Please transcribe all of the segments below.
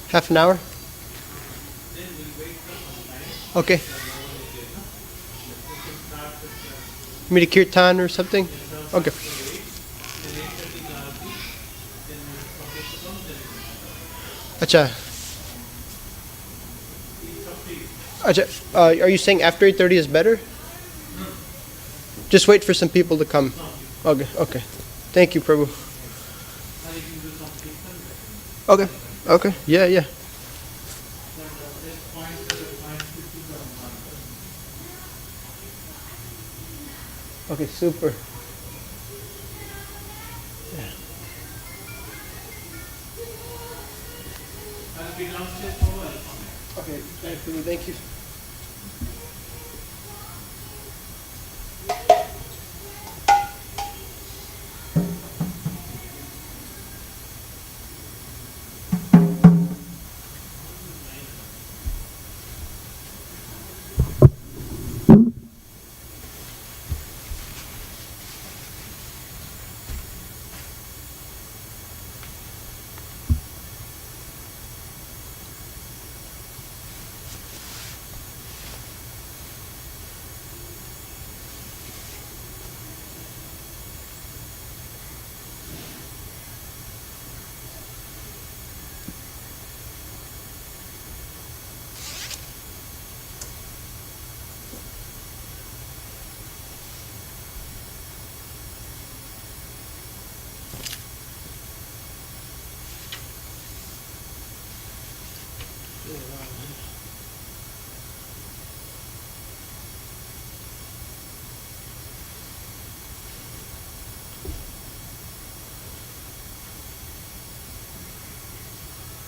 Half an hour? Okay. Meet a kirtan or something? Okay. Acha. Acha. Are you saying after 8:30 is better? Just wait for some people to come. Okay, okay. Thank you, Prabhu. Okay, okay. Yeah, yeah. Okay, super. Yeah. Okay, thank you.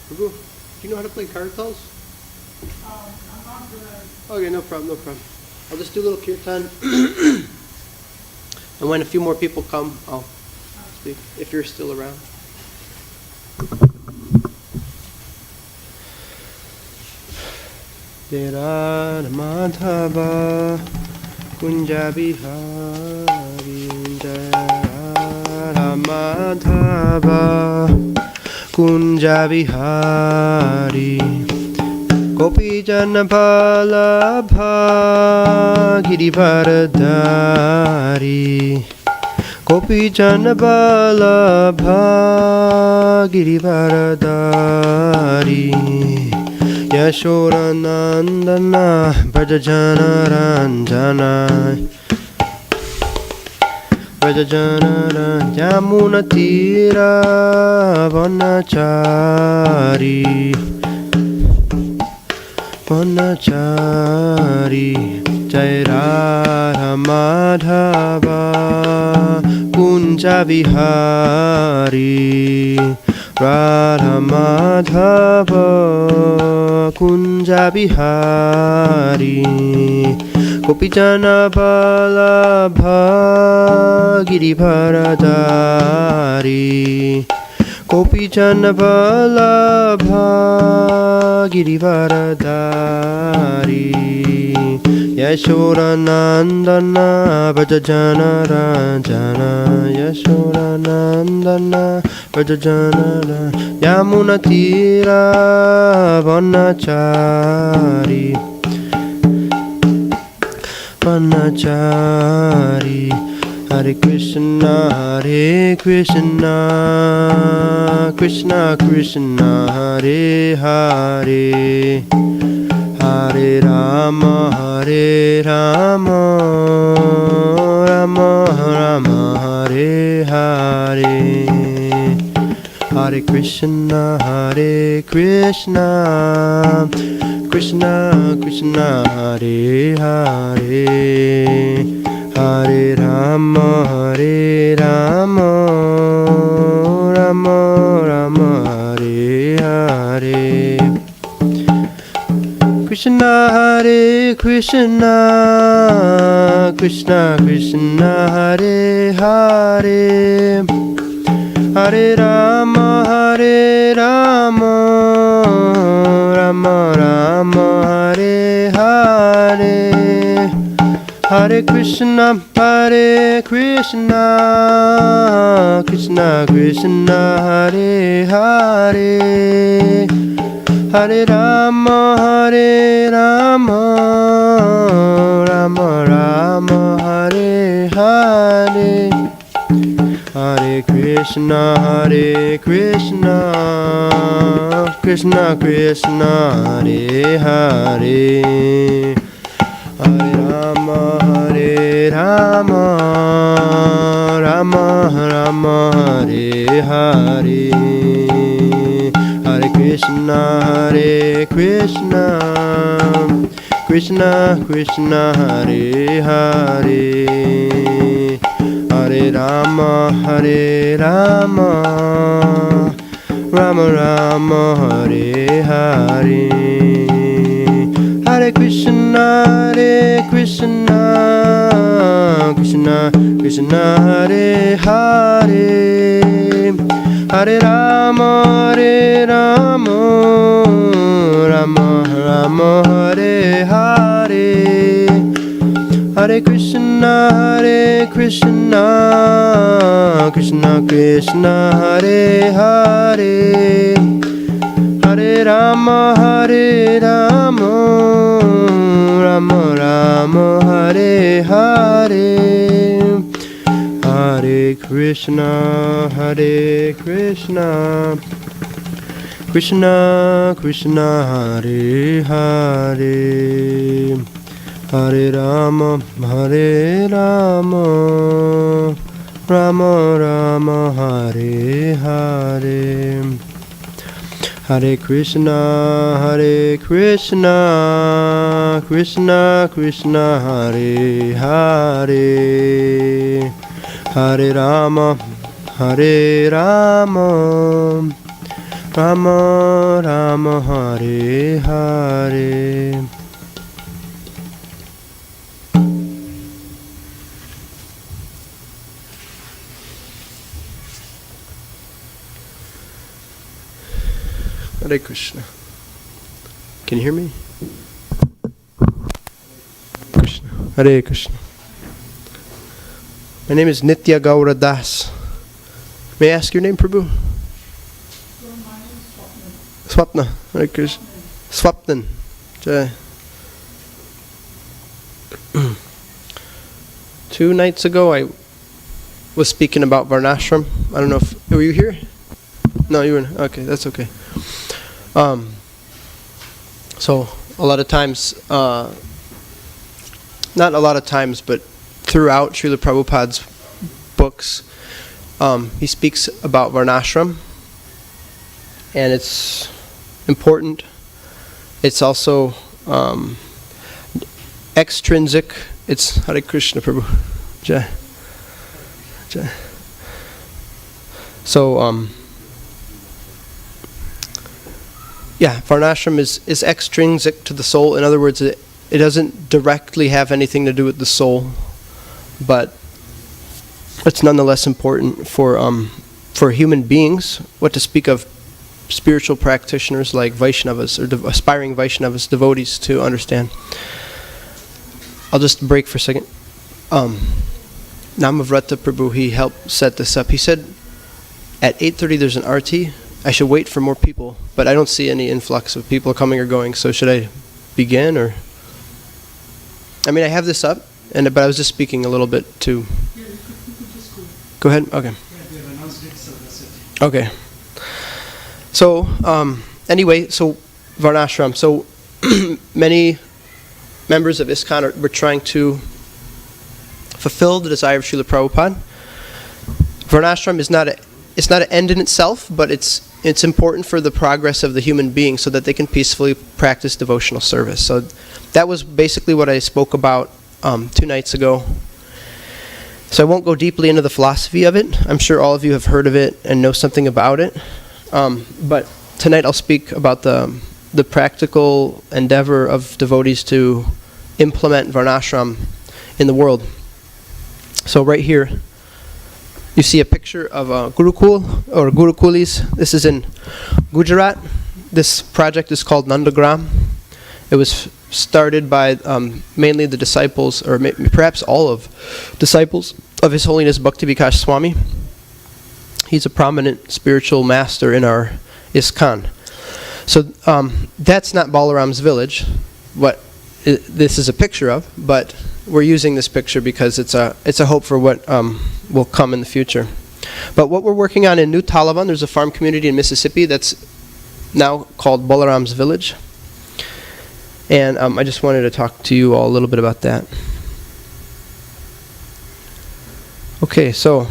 Prabhu, do you know how to play kartals? I'm not good. Okay, no problem, no problem. I'll just do a little kirtan. And when a few more people come, I'll speak, if you're still around. Dera Madhava Kunja Bihari Dera Madhava Kunja Bihari Gopi Janapala Bhagiri Varadari Gopi Janapala Bhagiri Varadari Yashora Nandana Brajajana Ranjana Brajajana Yamuna Tira Vanachari Vanachari Jaira Madhava Kunja Vihari Radha Madhava Kunja Bihari Gopijana Balabha Girivaradari Gopijana Balabha Girivaradari Yashora Nandana Brajajana Ranjana Yashora Nandana Brajajana Yamuna Tira Vanachari Vanachari Hare Krishna Krishna Krishna Hare Hare Hare Rama Rama Rama Hare Hare Hare Krishna Krishna Krishna Hare Hare Hare Rama Rama Rama Hare Hare Krishna Hare Krishna Krishna Krishna Hare Hare Hare Rama, Hare Rama, Rama Rama, Hare Hare. Hare Krishna, Krishna Krishna, Hare Hare. Hare Rama, Rama Rama, Hare Hare. Hare Krishna, Krishna Krishna, Hare Hare. Hare Rama, Rama Rama, Hare Hare. Hare Krishna, Krishna Krishna, Hare Hare. Hare Rama, Rama Rama, Hare Hare. Hare Krishna, Krishna Krishna, Hare Hare. Hare Rama, Rama Rama, Hare Hare. Hare Krishna, Krishna Krishna, Hare Hare. Hare Rama, Rama Rama, Hare Hare. Hare Krishna, Krishna Krishna, Hare Hare. Hare Rama, Rama Rama, Hare Hare. Hare Krishna, Krishna Krishna, Hare Hare. Hare Rama, Rama Rama, Hare Hare. Hare Krishna. Can you hear me? Krishna. Hare Krishna. My name is Nitya Gaura Das. May I ask your name, Prabhu? Swapna. Hare Krishna. Swapnan. Jai. 2 nights ago, I was speaking about Varnashram. I don't know if... Were you here? No, you weren't. Okay, that's okay. So a lot of times, not a lot of times, but throughout Srila Prabhupada's books, he speaks about Varnashram, and it's important. It's also extrinsic. It's Hare Krishna, Prabhu. Jai. Jai. So, yeah, Varnashram is extrinsic to the soul. In other words, it doesn't directly have anything to do with the soul, but it's nonetheless important for human beings, what to speak of spiritual practitioners like Vaishnavas, or aspiring Vaishnavas, devotees, to understand. I'll just break for a second. Namavrata Prabhu, he helped set this up. He said, at 8:30 there's an RT. I should wait for more people, but I don't see any influx of people coming or going, so should I begin, or? I mean, I have this up, but I was just speaking a little bit to... Yeah, you could just go. Go ahead? Okay. Yeah, we have announced it, so that's it. Okay. So, anyway, so Varnashram. So, many members of ISKCON were trying to fulfill the desire of Srila Prabhupada. Varnashram is not it's not an end in itself, but it's important for the progress of the human being so that they can peacefully practice devotional service. So that was basically what I spoke about 2 nights ago. So I won't go deeply into the philosophy of it. I'm sure all of you have heard of it and know something about it. But tonight I'll speak about the practical endeavor of devotees to implement Varnashram in the world. So right here, you see a picture of Gurukul or Gurukulis. This is in Gujarat. This project is called Nandagram. It was started by mainly the disciples, or perhaps all of disciples of His Holiness Bhakti Vikash Swami. He's a prominent spiritual master in our ISKCON. So that's not Balaram's village, what this is a picture of, but we're using this picture because it's a hope for what will come in the future. But what we're working on in New Talavana, there's a farm community in Mississippi that's now called Balaram's Village. And I just wanted to talk to you all a little bit about that. Okay, so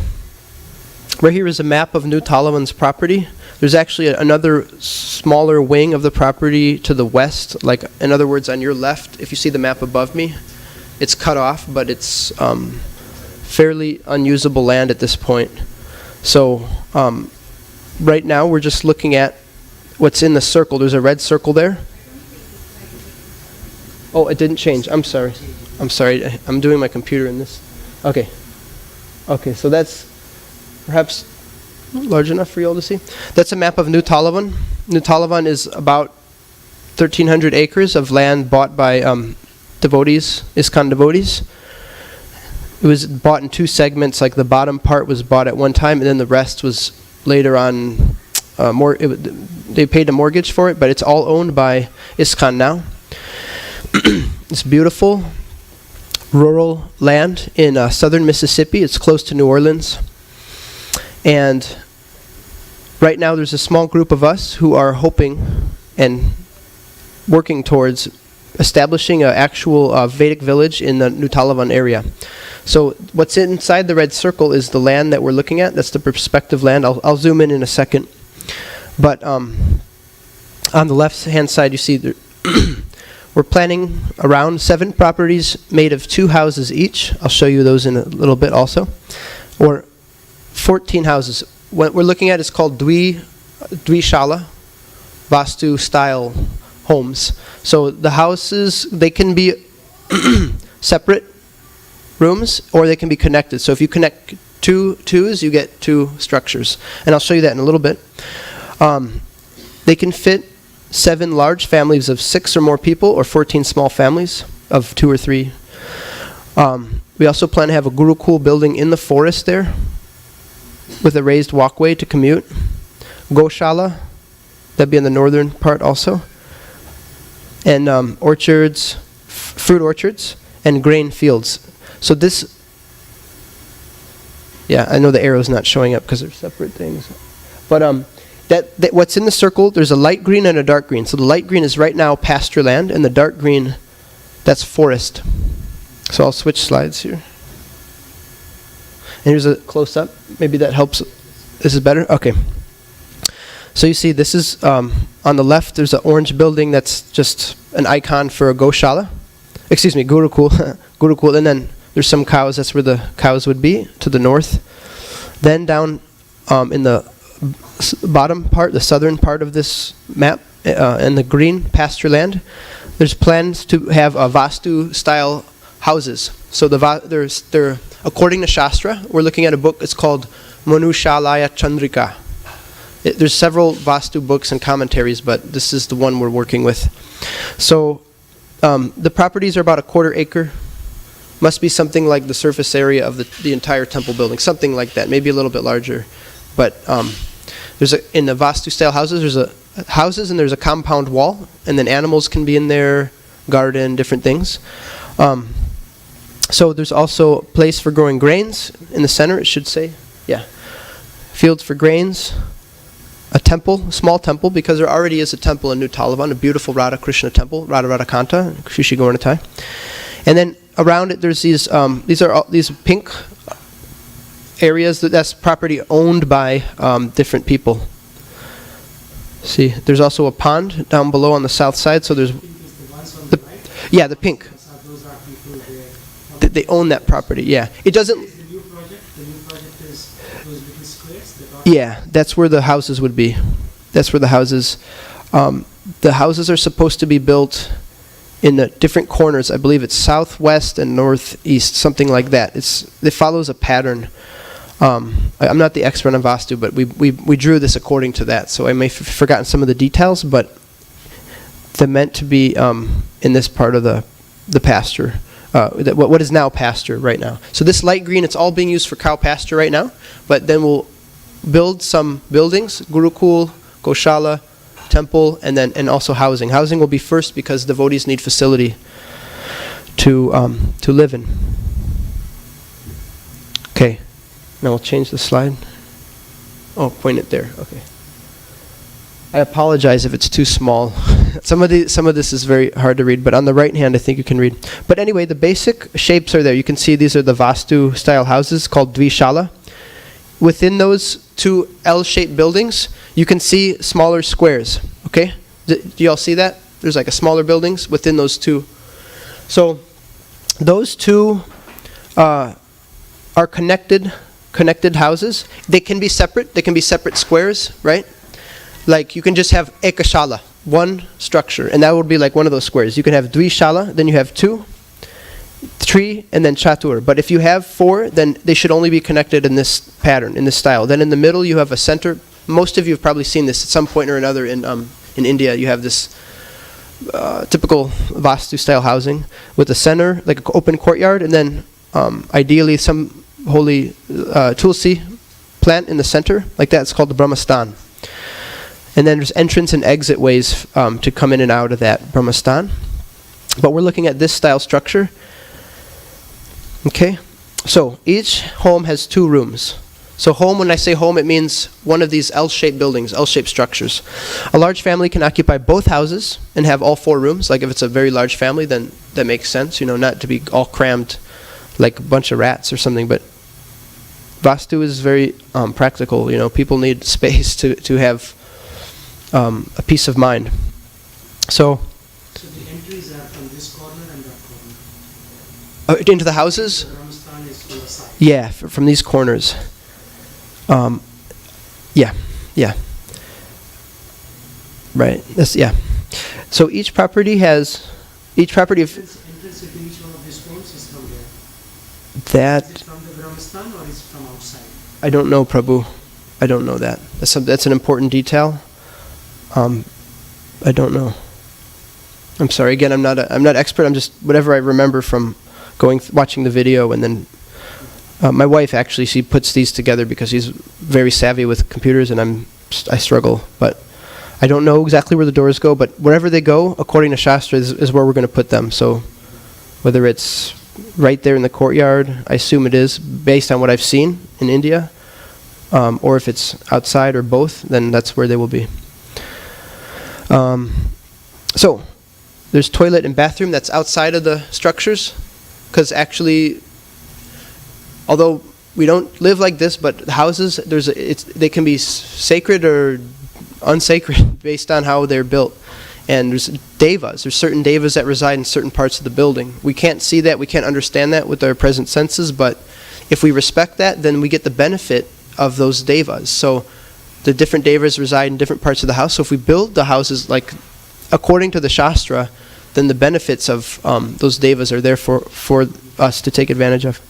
right here is a map of New Talavana's property. There's actually another smaller wing of the property to the west. Like, in other words, on your left, if you see the map above me, it's cut off, but it's fairly unusable land at this point. So right now we're just looking at what's in the circle. There's a red circle there. Oh, it didn't change. I'm sorry. I'm doing my computer in this. Okay. Okay, so that's perhaps large enough for you all to see. That's a map of New Talavana. New Talavana is about 1,300 acres of land bought by devotees, ISKCON devotees. It was bought in two segments. Like the bottom part was bought at one time, and then the rest was later on. They paid a mortgage for it, but it's all owned by ISKCON now. It's beautiful rural land in southern Mississippi. It's close to New Orleans. And right now there's a small group of us who are hoping and working towards establishing an actual Vedic village in the New Talavana area. So what's inside the red circle is the land that we're looking at. That's the prospective land. I'll zoom in a second. But on the left-hand side, you see we're planning around 7 properties made of 2 houses each. I'll show you those in a little bit also. Or 14 houses. What we're looking at is called Dvishala, Vastu style homes. So the houses, they can be separate rooms or they can be connected. So if you connect two twos, you get 2 structures. And I'll show you that in a little bit. They can fit 7 large families of 6 or more people, or 14 small families of 2 or 3. We also plan to have a Gurukul building in the forest there with a raised walkway to commute. Goshala, that'd be in the northern part also. And orchards, fruit orchards, and grain fields. So this, yeah, I know the arrow's not showing up because they're separate things. But that what's in the circle, there's a light green and a dark green. So the light green is right now pasture land, and the dark green, that's forest. So I'll switch slides here. And here's a close-up. Maybe that helps. This is better? Okay. So you see, this is, on the left, there's an orange building that's just an icon for a Goshala. Excuse me, Gurukul. Gurukul. And then there's some cows. That's where the cows would be, to the north. Then down in the bottom part, the southern part of this map, in the green pasture land, there's plans to have a Vastu-style houses. So they're according to Shastra, we're looking at a book, it's called Manushalaya Chandrika. There's several Vastu books and commentaries, but this is the one we're working with. So the properties are about a 1/4 acre. Must be something like the surface area of the entire temple building, something like that, maybe a little bit larger. But in the Vastu-style houses, there's houses and there's a compound wall, and then animals can be in there, garden, different things. So there's also a place for growing grains in the center, it should say. Yeah. Fields for grains. A temple, a small temple, because there already is a temple in New Talavana, a beautiful Radha Krishna temple, Radha Radhakanta, Shishi Gauranatai. And then around it, there's these pink areas. That's property owned by different people. See, there's also a pond down below on the south side. So there's the pink. They own that property. Yeah, it doesn't. The new project is those little squares. Yeah, that's where the houses would be. That's where the houses. The houses are supposed to be built in the different corners. I believe it's southwest and northeast, something like that. It follows a pattern. I'm not the expert on Vastu, but we drew this according to that. So I may have forgotten some of the details, but they're meant to be in this part of the pasture, what is now pasture right now. So this light green, it's all being used for cow pasture right now, but then we'll build some buildings, Gurukul, Goshala, temple, and also housing. Housing will be first because devotees need facility to live in. Okay. Now we'll change the slide. Oh, point it there. Okay. I apologize if it's too small. Some of this is very hard to read, but on the right hand I think you can read. But anyway, the basic shapes are there. You can see these are the Vastu style houses called Dvishala. Within those two L-shaped buildings, you can see smaller squares. Okay? Do you all see that? There's like a smaller buildings within those two. So those two are connected houses. They can be separate. They can be separate squares, right? Like you can just have ekashala, one structure, and that would be like one of those squares. You can have dvishala, then you have 2, 3, and then chatur. But if you have 4, then they should only be connected in this pattern, in this style. Then in the middle you have a center. Most of you have probably seen this at some point or another in India. You have this typical Vastu style housing with a center, like an open courtyard, and then ideally some holy tulsi plant in the center, like that. It's called the Brahmastan. And then there's entrance and exit ways to come in and out of that Brahmastan. But we're looking at this style structure. Okay, so each home has 2 rooms. So home, when I say home, it means one of these L-shaped buildings, L-shaped structures. A large family can occupy both houses and have all 4 rooms. Like if it's a very large family, then that makes sense, not to be all crammed like a bunch of rats or something. But Vastu is very practical. People need space to have a peace of mind. So the entries are from this corner and that corner? Into the houses? The Brahmastan is from the side? Yeah, from these corners. Yeah. Right. So each property of Entrance into each one of these homes is from there. that. Is it from the Brahmastan or is it from outside? I don't know, Prabhu. I don't know that. That's an important detail. I don't know. I'm sorry. Again, I'm not expert. I'm just whatever I remember from watching the video, and then my wife actually, she puts these together because she's very savvy with computers, and I struggle. But I don't know exactly where the doors go, but wherever they go, according to Shastra, is where we're going to put them. So whether it's right there in the courtyard, I assume it is, based on what I've seen in India, or if it's outside or both, then that's where they will be. So there's toilet and bathroom that's outside of the structures, because actually, although we don't live like this, but the houses, they can be sacred or unsacred based on how they're built. And there's devas. There's certain devas that reside in certain parts of the building. We can't see that. We can't understand that with our present senses. But if we respect that, then we get the benefit of those devas. So the different devas reside in different parts of the house. So if we build the houses like according to the Shastra, then the benefits of those devas are there for us to take advantage of.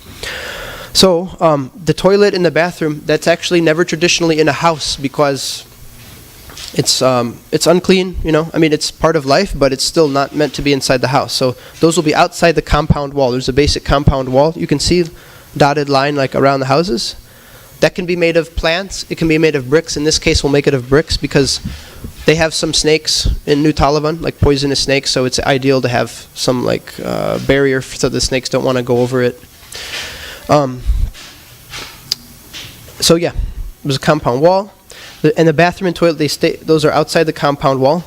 So the toilet and the bathroom, that's actually never traditionally in a house because it's unclean, it's part of life, but it's still not meant to be inside the house. So those will be outside the compound wall. There's a basic compound wall. You can see dotted line like around the houses. That can be made of plants. It can be made of bricks. In this case, we'll make it of bricks because they have some snakes in New Talavana, like poisonous snakes, so it's ideal to have some barrier so the snakes don't want to go over it. So yeah, there's a compound wall. And the bathroom and toilet, those are outside the compound wall.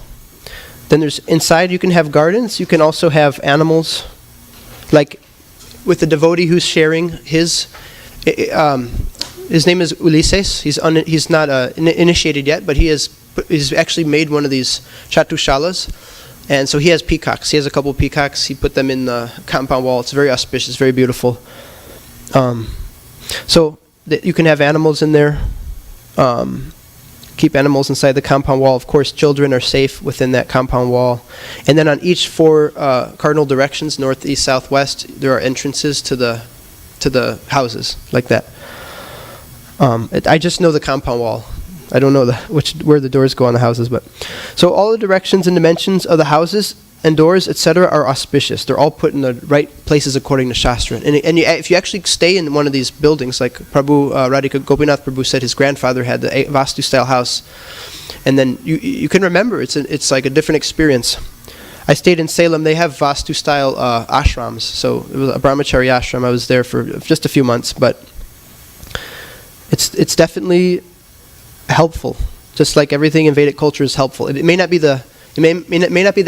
Then there's inside, you can have gardens. You can also have animals. Like with the devotee who's sharing his name is Ulysses. He's not initiated yet, but he's actually made one of these chatushalas. And so he has peacocks. He has a couple of peacocks. He put them in the compound wall. It's very auspicious, very beautiful. So you can have animals in there. Keep animals inside the compound wall. Of course, children are safe within that compound wall. And then on each 4 cardinal directions, north, east, south, west, there are entrances to the houses, like that. I just know the compound wall. I don't know where the doors go on the houses, but so all the directions and dimensions of the houses and doors, etc., are auspicious. They're all put in the right places according to Shastra. And if you actually stay in one of these buildings, like Prabhu Radhika Gopinath Prabhu said, his grandfather had the Vastu style house, and then you can remember it's like a different experience. I stayed in Salem. They have Vastu style ashrams, so it was a brahmachari ashram. I was there for just a few months, but it's definitely helpful. Just like everything in Vedic culture is helpful. It may not be the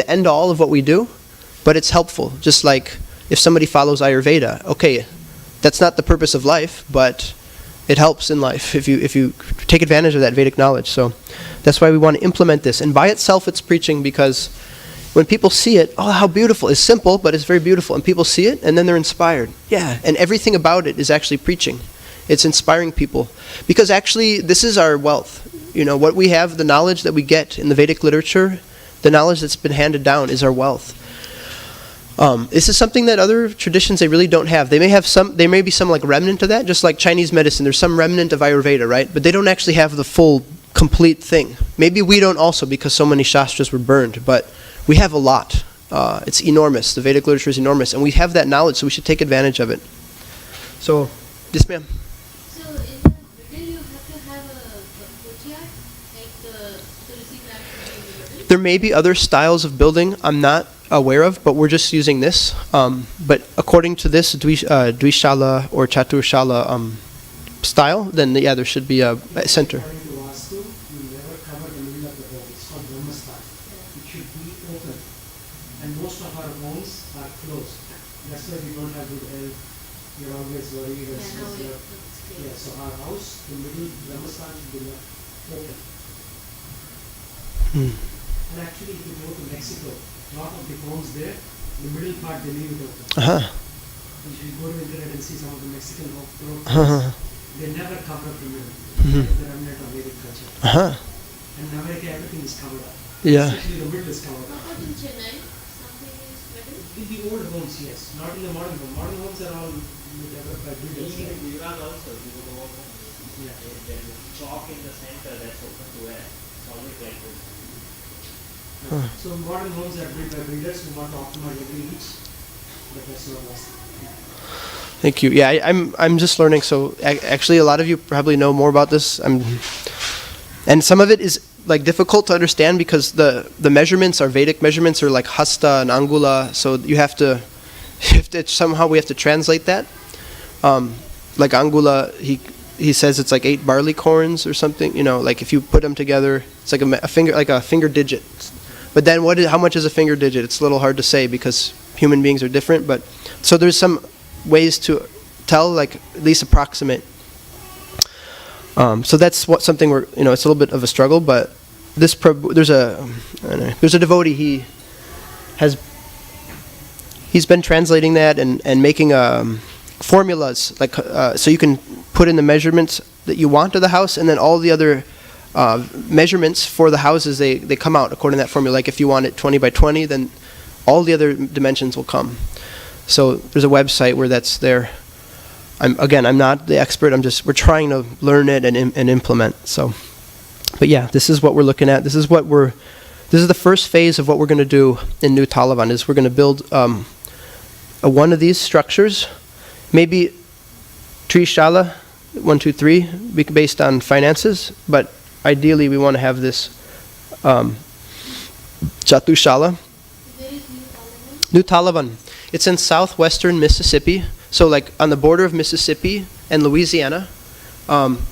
end all of what we do, but it's helpful. Just like if somebody follows Ayurveda, okay, that's not the purpose of life, but it helps in life if you take advantage of that Vedic knowledge. So that's why we want to implement this. And by itself, it's preaching, because when people see it, oh, how beautiful. It's simple, but it's very beautiful. And people see it, and then they're inspired. Yeah, and everything about it is actually preaching. It's inspiring people. Because actually, this is our wealth. You know, what we have, the knowledge that we get in the Vedic literature, the knowledge that's been handed down is our wealth. This is something that other traditions, they really don't have. There may be some like remnant of that, just like Chinese medicine. There's some remnant of Ayurveda, right? But they don't actually have the full, complete thing. Maybe we don't also, because so many Shastras were burned, but we have a lot. It's enormous. The Vedic literature is enormous, and we have that knowledge, so we should take advantage of it. So, yes, ma'am. So in the middle you have to have a courtyard, like the Tulsi plant in the middle? There may be other styles of building I'm not aware of, but we're just using this. But according to this Dvishala or Chaturshala style, then yeah, there should be a center. According to Vastu, you never cover the middle of the home. It's called Brahmasthan. It should be open. And most of our homes are closed. That's why we don't have good health. You're always worried. Yeah, now restless, it you're- looks Yeah, clear. so our house, the middle Brahmasthan should be left open. And actually, if you go to Mexico, a lot of the homes there, the middle part they leave it open. If you go to the internet and see some of the Mexican homes, they never cover up the middle. That's the remnant of Vedic culture. And in America, everything is covered up. Yeah. Especially the middle is covered How up. about in Chennai? Something is better? In the old homes, yes. Not in the modern homes. Modern homes are all developed by builders. Even in Iran also, if you go to walk home, Yeah. there is a chalk in the center that's open to air. It's always like this. So modern homes are built by builders who want to optimize every inch. But that's not us. Thank you. Yeah, I'm just learning. So actually, a lot of you probably know more about this. And some of it is like difficult to understand because the measurements are Vedic measurements, are like hasta and angula. So you have to somehow we have to translate that. Like angula, he says it's like 8 barley corns or something. You know, like if you put them together, it's like a finger digit. But then how much is a finger digit? It's a little hard to say because human beings are different. But so there's some ways to tell, like at least approximate. So that's something where it's a little bit of a struggle. But there's a devotee. He's been translating that and making formulas like so you can put in the measurements that you want of the house, and then all the other measurements for the houses they come out according to that formula. Like if you want it 20 by 20, then all the other dimensions will come. So there's a website where that's there. I'm not the expert. We're trying to learn it and implement. So, but yeah, this is what we're looking at. This is the first phase of what we're going to do in New Talavana. Is we're going to build one of these structures, maybe Trishala, 1, 2, 3, based on finances. But ideally, we want to have this Chatushala. Where is New Talavana? New Talavana. It's in southwestern Mississippi, so like on the border of Mississippi and Louisiana.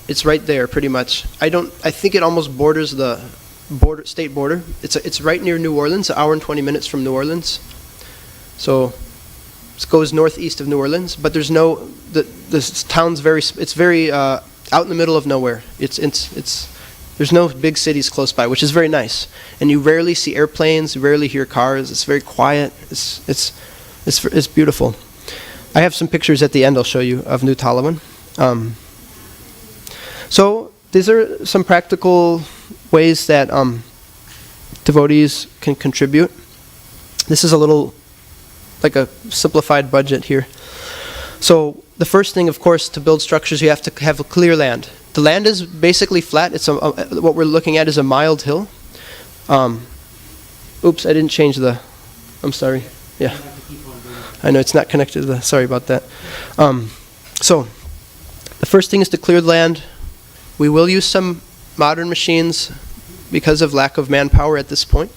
It's right there, pretty much. I think it almost borders the state border. It's right near New Orleans, an hour and 20 minutes from New Orleans. So it goes northeast of New Orleans, but there's this town's very out in the middle of nowhere. There's no big cities close by, which is very nice. And you rarely see airplanes, you rarely hear cars. It's very quiet. It's beautiful. I have some pictures at the end I'll show you of New Talavana. So these are some practical ways that devotees can contribute. This is a little like a simplified budget here. So the first thing, of course, to build structures, you have to have a clear land. The land is basically flat. It's what we're looking at is a mild hill. Oops, I didn't change the. I'm sorry. Yeah, I know it's not connected to the. Sorry about that. So, the first thing is to clear the land. We will use some modern machines because of lack of manpower at this point.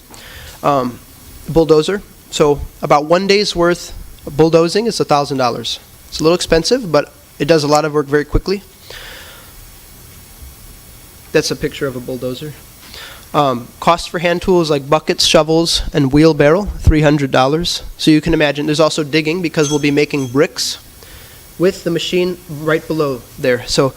Bulldozer. So about 1 day's worth of bulldozing is $1,000. It's a little expensive, but it does a lot of work very quickly. That's a picture of a bulldozer. Cost for hand tools like buckets, shovels, and wheelbarrow, $300. So you can imagine there's also digging because we'll be making bricks with the machine right below there. So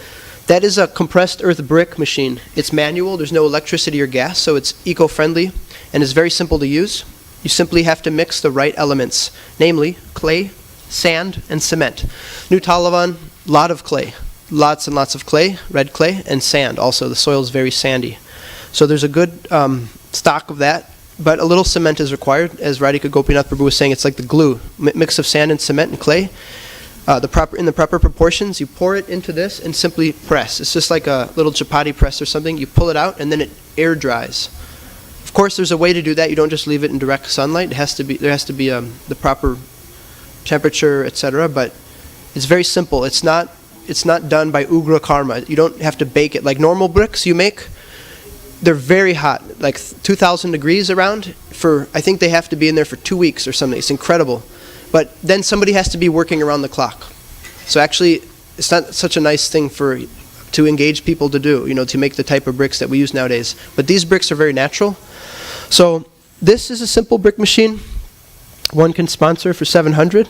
that is a compressed earth brick machine. It's manual, there's no electricity or gas, so it's eco-friendly and is very simple to use. You simply have to mix the right elements, namely clay, sand, and cement. New Talavana, lot of clay. Lots and lots of clay, red clay, and sand also. The soil is very sandy. So there's a good stock of that, but a little cement is required. As Radhika Gopinath Prabhu was saying, it's like the glue. Mix of sand and cement and clay. In the proper proportions, you pour it into this and simply press. It's just like a little chapati press or something. You pull it out and then it air dries. Of course, there's a way to do that. You don't just leave it in direct sunlight. There has to be the proper temperature, etc. But it's very simple. It's not done by ugra karma. You don't have to bake it like normal bricks you make. They're very hot, like 2,000 degrees around. I think they have to be in there for 2 weeks or something. It's incredible. But then somebody has to be working around the clock. So actually, it's not such a nice thing to engage people to do, to make the type of bricks that we use nowadays. But these bricks are very natural. So this is a simple brick machine. One can sponsor for $700.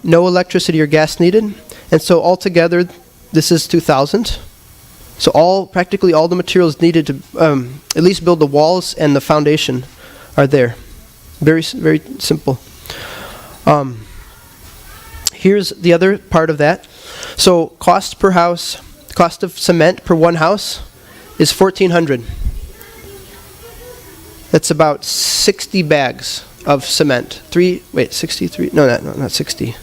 No electricity or gas needed. And so altogether, this is $2,000. So practically all the materials needed to at least build the walls and the foundation are there. Very, very simple. Here's the other part of that. So cost per house, cost of cement per one house is $1,400. That's about 60 bags of cement. 63? No, not 60.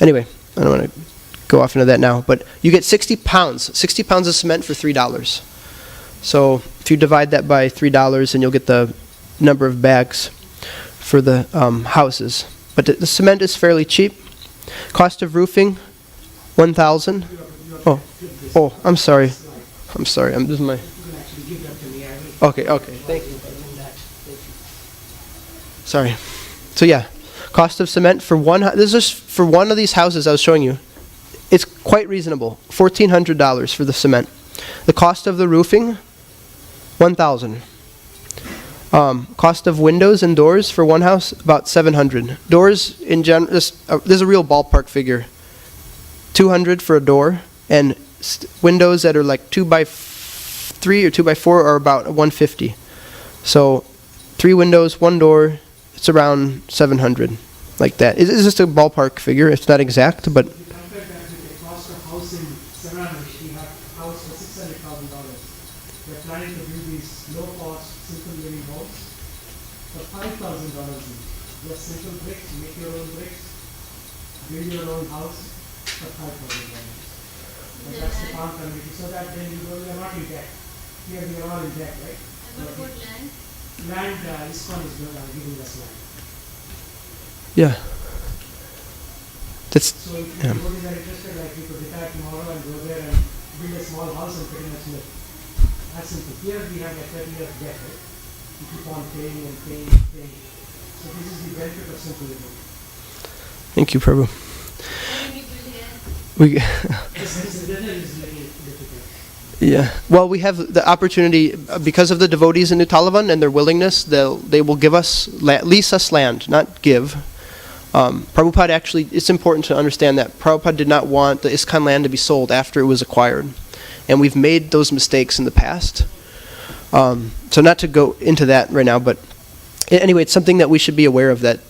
Anyway, I don't want to go off into that now. But you get 60 pounds. 60 pounds of cement for $3. So if you divide that by $3, and you'll get the number of bags for the houses. But the cement is fairly cheap. Cost of roofing, $1,000. Oh, I'm sorry. This is my. Okay. Thank you. Sorry. So yeah, cost of cement for one. This is for one of these houses I was showing you. It's quite reasonable. $1,400 for the cement. The cost of the roofing, $1,000. Cost of windows and doors for one house, about $700. Doors in general, there's a real ballpark figure. $200 for a door, and windows that are like 2x3 or 2x4 are about $150. So 3 windows, 1 door, it's around $700, like that. It's just a ballpark figure. It's not exact, but. If you compare that with the cost of house in Savannah, we have a house for $600,000. We're planning to build these low-cost, simple living homes for $5,000 each. Just simple bricks, make your own bricks, build your own house for $5,000. And that's the farm community. So that then you are not in debt. Here we are all in debt, right? And what about land? Land, ISKCON is giving us land. Yeah. That's. So if Yeah. anybody are interested, like you could retire tomorrow and go there and build a small house and pretty much live. That's simple. Here we have like 30 years debt, right? You keep on paying and paying and paying. So this is the benefit of simple living. Thank you, Prabhu. How can you build here? This weather is like difficult. Yeah. Well, we have the opportunity because of the devotees in New Talavana and their willingness. They will give us lease us land, not give. Prabhupada actually, it's important to understand that Prabhupada did not want the ISKCON land to be sold after it was acquired, and we've made those mistakes in the past. So not to go into that right now, but anyway, it's something that we should be aware of. That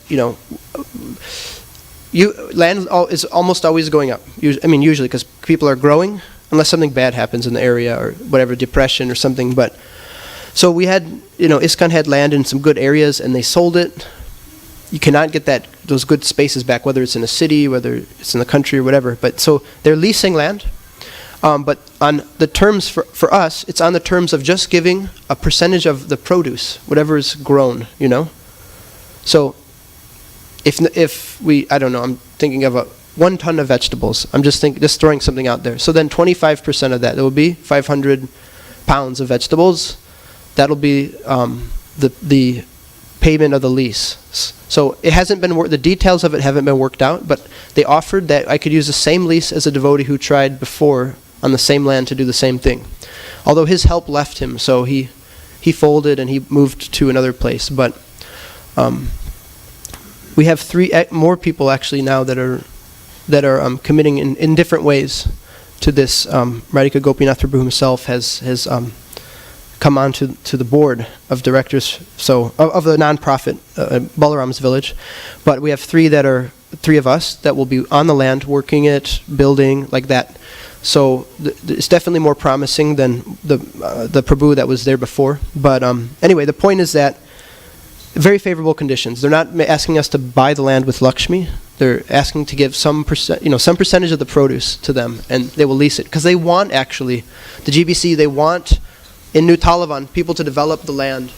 land is almost always going up. Usually because people are growing, unless something bad happens in the area or whatever, depression or something. But so we had, ISKCON had land in some good areas, and they sold it. You cannot get those good spaces back, whether it's in a city, whether it's in the country or whatever. But so they're leasing land. But on the terms for us, it's on the terms of just giving a percentage of the produce, whatever is grown, you know? So if we, I don't know, I'm thinking of 1 ton of vegetables. I'm just throwing something out there. So then 25% of that will be 500 pounds of vegetables. That'll be the payment of the lease. So it hasn't been the details of it haven't been worked out, but they offered that I could use the same lease as a devotee who tried before on the same land to do the same thing. Although his help left him, so he folded and he moved to another place. But we have 3 more people actually now that are committing in different ways to this. Radhika Gopinath Prabhu himself has come on to the board of directors, so of the nonprofit Balaram's Village. But we have 3 of us that will be on the land working it, building like that. So it's definitely more promising than the Prabhu that was there before. But anyway, the point is that very favorable conditions. They're not asking us to buy the land with Lakshmi. They're asking to give some percentage of the produce to them, and they will lease it because they want actually the GBC. They want in New Talavana people to develop the land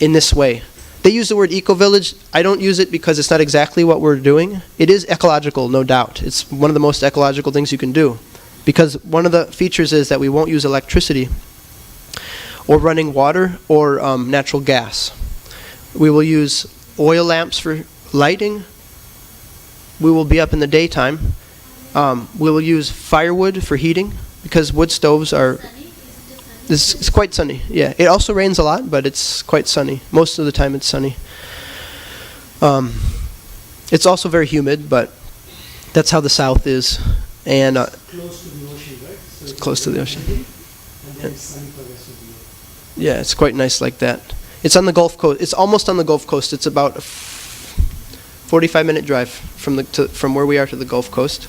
in this way. They use the word eco-village. I don't use it because it's not exactly what we're doing. It is ecological, no doubt. It's one of the most ecological things you can do because one of the features is that we won't use electricity or running water or natural gas. We will use oil lamps for lighting. We will be up in the daytime. We will use firewood for heating because wood stoves are... It's quite sunny, yeah. It also rains a lot, but it's quite sunny. Most of the time it's sunny. It's also very humid, but that's how the south is. And Close to the ocean, right? So it's close to the ocean. And then it's sunny for the rest of the year. Yeah, it's quite nice like that. It's on the Gulf Coast. It's almost on the Gulf Coast. It's about a 45-minute drive from where we are to the Gulf Coast.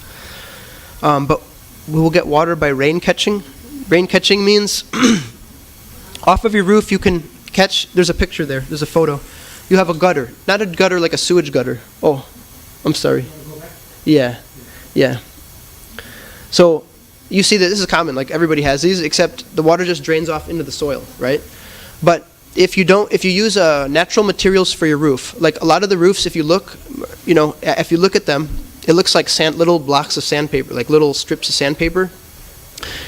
But we will get water by rain catching. Rain catching means off of your roof you can catch, there's a picture there, there's a photo. You have a gutter, not a gutter like a sewage gutter. Oh, I'm sorry. Yeah, yeah. So you see that this is common, like everybody has these, except the water just drains off into the soil, right? But if you use natural materials for your roof, like a lot of the roofs, if you look at them, it looks like little blocks of sandpaper, like little strips of sandpaper.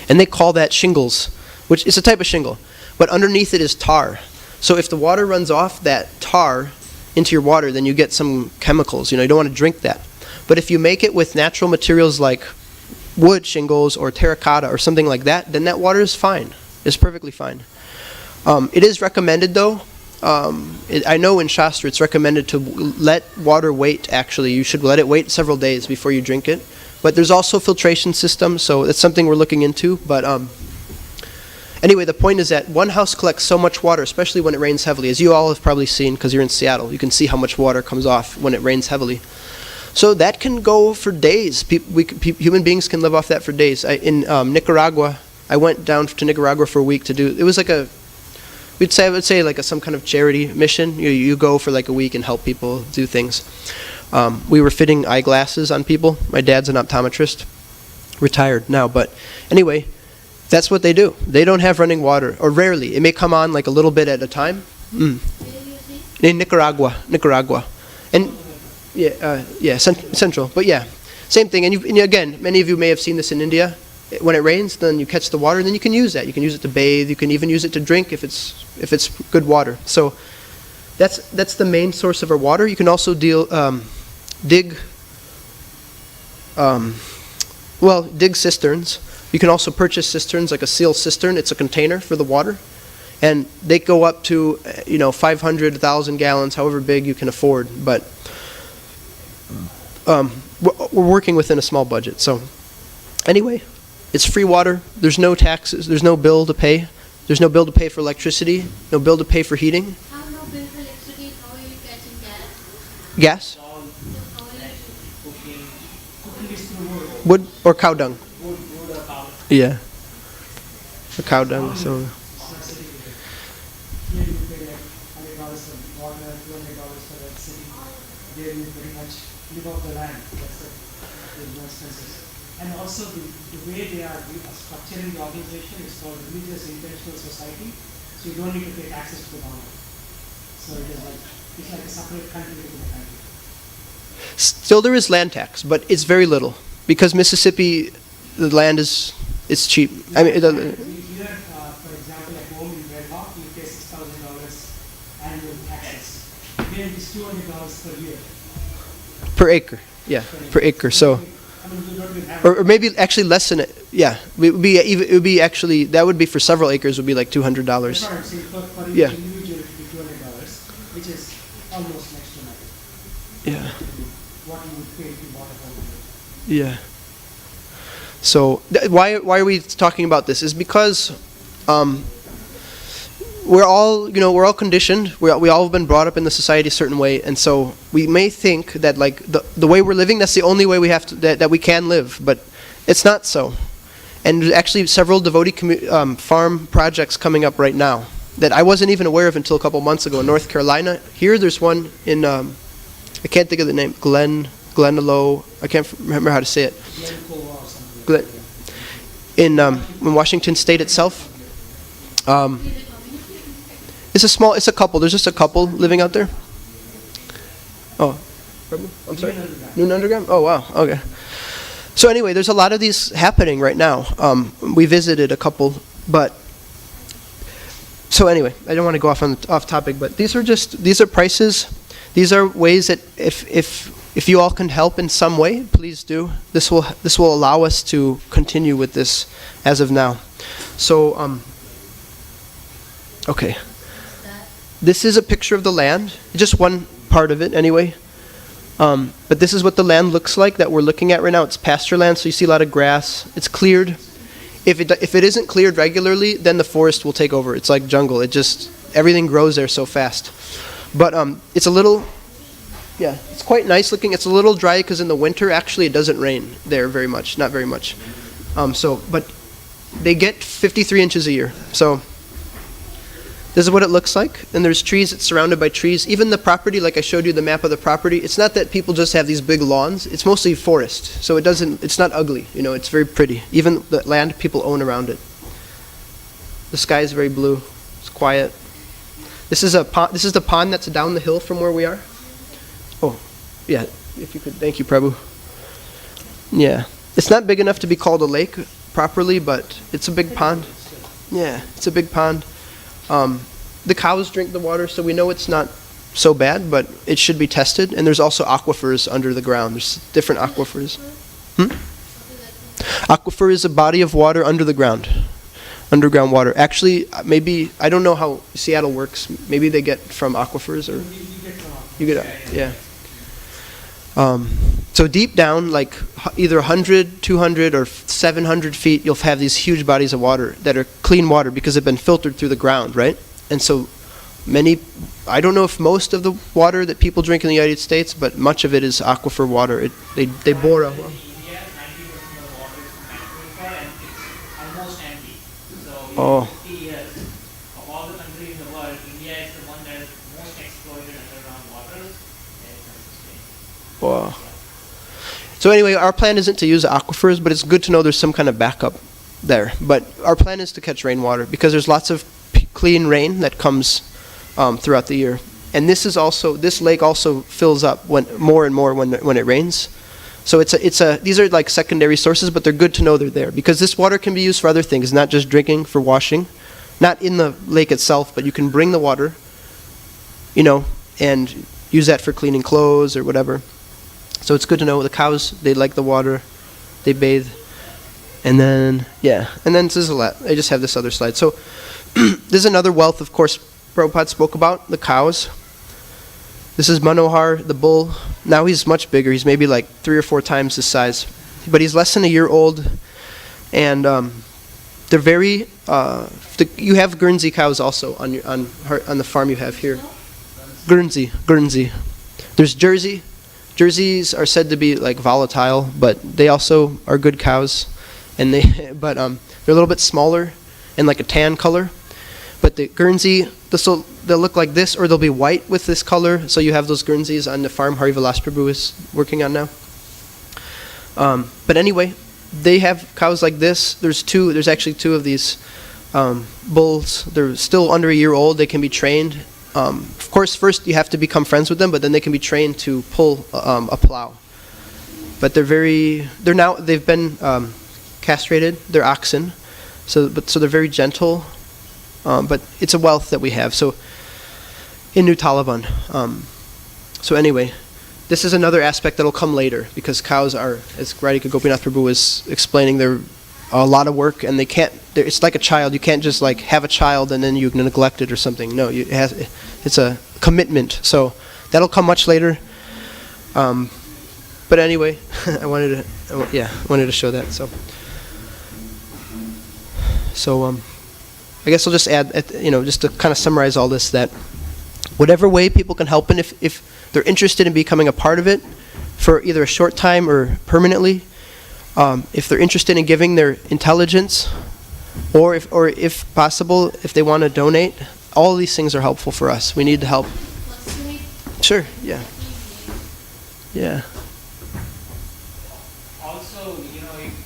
And they call that shingles, which is a type of shingle. But underneath it is tar. So if the water runs off that tar into your water, then you get some chemicals. You don't want to drink that. But if you make it with natural materials like wood shingles or terracotta or something like that, then that water is fine. It's perfectly fine. It is recommended, though. I know in Shastra it's recommended to let water wait, actually. You should let it wait several days before you drink it. But there's also filtration systems, so that's something we're looking into. But anyway, the point is that one house collects so much water, especially when it rains heavily. As you all have probably seen, because you're in Seattle, you can see how much water comes off when it rains heavily. So that can go for days. Human beings can live off that for days. In Nicaragua, I went down to Nicaragua for a week to do. It was like I would say like some kind of charity mission. You go for like a week and help people do things. We were fitting eyeglasses on people. My dad's an optometrist, retired now, but anyway, that's what they do. They don't have running water, or rarely. It may come on like a little bit at a time. In Nicaragua, and central. But yeah, same thing. And again, many of you may have seen this in India. When it rains, then you catch the water, and then you can use that. You can use it to bathe. You can even use it to drink if it's good water. So that's the main source of our water. You can also dig cisterns. You can also purchase cisterns, like a seal cistern. It's a container for the water, and they go up to 500, 1,000 gallons, however big you can afford. But we're working within a small budget. So anyway, it's free water. There's no taxes. There's no bill to pay. There's no bill to pay for electricity. No bill to pay for heating. How no bill for electricity? How are you catching gas? Gas? So how are you Cooking is through wood. Wood or cow dung? Wood or cow. Yeah. The cow dung. So. Here you pay like $100 for water, $200 for electricity. There you pretty much live off the land. That's it. There's no expenses. And also the way they are structuring the organization is called religious intentional society. So you don't need to pay taxes to the government. So it's like a separate country within the country. Still, there is land tax, but it's very little because Mississippi, the land is cheap. I mean, Here, for example, at home in Red Hawk, you pay $6,000 annual taxes. Here it is $200 per year. per acre. Yeah, per acre. So, I mean, you don't even have or maybe actually less than it. Yeah, it would be actually that would be for several acres would be like $200. That's what I'm saying. For each Yeah. individual, it would be $200, which is almost next to nothing. Yeah. What you would pay if you bought a home here. Yeah. So why are we talking about this? Is because we're all conditioned. We all have been brought up in the society a certain way, and so we may think that like the way we're living, that's the only way we have to that we can live, but it's not so. And there's actually several devotee farm projects coming up right now that I wasn't even aware of until a couple months ago in North Carolina. Here, there's one in I can't think of the name. Glenello. I can't remember how to say it. In Washington State itself. It's a couple. There's just a couple living out there. Oh, I'm sorry. Noon Underground. Oh wow. Okay. So anyway, there's a lot of these happening right now. We visited a couple, but so anyway, I don't want to go off topic, but these are prices. These are ways that if you all can help in some way, please do. This will allow us to continue with this as of now. So okay. This is a picture of the land, just one part of it anyway. But this is what the land looks like that we're looking at right now. It's pasture land, so you see a lot of grass. It's cleared. If it isn't cleared regularly, then the forest will take over. It's like jungle. Everything grows there so fast. But it's a little, yeah, it's quite nice looking. It's a little dry because in the winter, actually, it doesn't rain there very much, not very much. But they get 53 inches a year. So this is what it looks like. And there's trees. It's surrounded by trees. Even the property, like I showed you the map of the property, it's not that people just have these big lawns. It's mostly forest. So it's not ugly. It's very pretty. Even the land people own around it. The sky is very blue. It's quiet. This is the pond that's down the hill from where we are. Oh, yeah. If you could, thank you, Prabhu. Yeah. It's not big enough to be called a lake properly, but it's a big pond. Yeah, it's a big pond. The cows drink the water, so we know it's not so bad, but it should be tested. And there's also aquifers under the ground. There's different aquifers. Aquifer is a body of water under the ground. Underground water. Actually, maybe, I don't know how Seattle works. Maybe they get from aquifers or... You get, yeah. So deep down, like either 100, 200, or 700 feet, you'll have these huge bodies of water that are clean water because they've been filtered through the ground, right? And so I don't know if most of the water that people drink in the United States, but much of it is aquifer water. They bore a... India, 90% of the water is from aquifer and it's almost empty. So Oh. in 50 years, of all the countries in the world, India is the one that is most exploited underground water and it's unsustainable. Wow. So anyway, our plan isn't to use aquifers, but it's good to know there's some kind of backup there. But our plan is to catch rainwater because there's lots of clean rain that comes throughout the year. And this lake also fills up more and more when it rains. So these are like secondary sources, but they're good to know they're there because this water can be used for other things, not just drinking, for washing, not in the lake itself, but you can bring the water, and use that for cleaning clothes or whatever. So it's good to know the cows, they like the water, they bathe. And then this is a lot. I just have this other slide. So this is another wealth, of course, Prabhupada spoke about, the cows. This is Manohar, the bull. Now he's much bigger. He's maybe like 3 or 4 times his size. But he's less than a year old. And they're very, you have Guernsey cows also on the farm you have here. Guernsey. There's Jersey. Jerseys are said to be like volatile, but they also are good cows. And they're a little bit smaller and like a tan color. But the Guernsey, they'll look like this, or they'll be white with this color. So you have those Guernseys on the farm Hari Vilas Prabhu is working on now. But anyway, they have cows like this. There's actually two of these bulls. They're still under a year old. They can be trained. Of course, first you have to become friends with them, but then they can be trained to pull a plow. But they've been castrated. They're oxen, so they're very gentle. But it's a wealth that we have. So in New Talavana. So anyway, this is another aspect that'll come later, because cows are, as Radhika Gopinath Prabhu was explaining, they're a lot of work, and it's like a child. You can't just like have a child and then you neglect it or something. No, it's a commitment. So that'll come much later. But anyway, I wanted to show that. So I guess I'll just add, just to kind of summarize all this, that whatever way people can help, and if they're interested in becoming a part of it for either a short time or permanently, if they're interested in giving their intelligence, or if possible, if they want to donate, all of these things are helpful for us. We need the help. Sure, yeah. Yeah. Also, if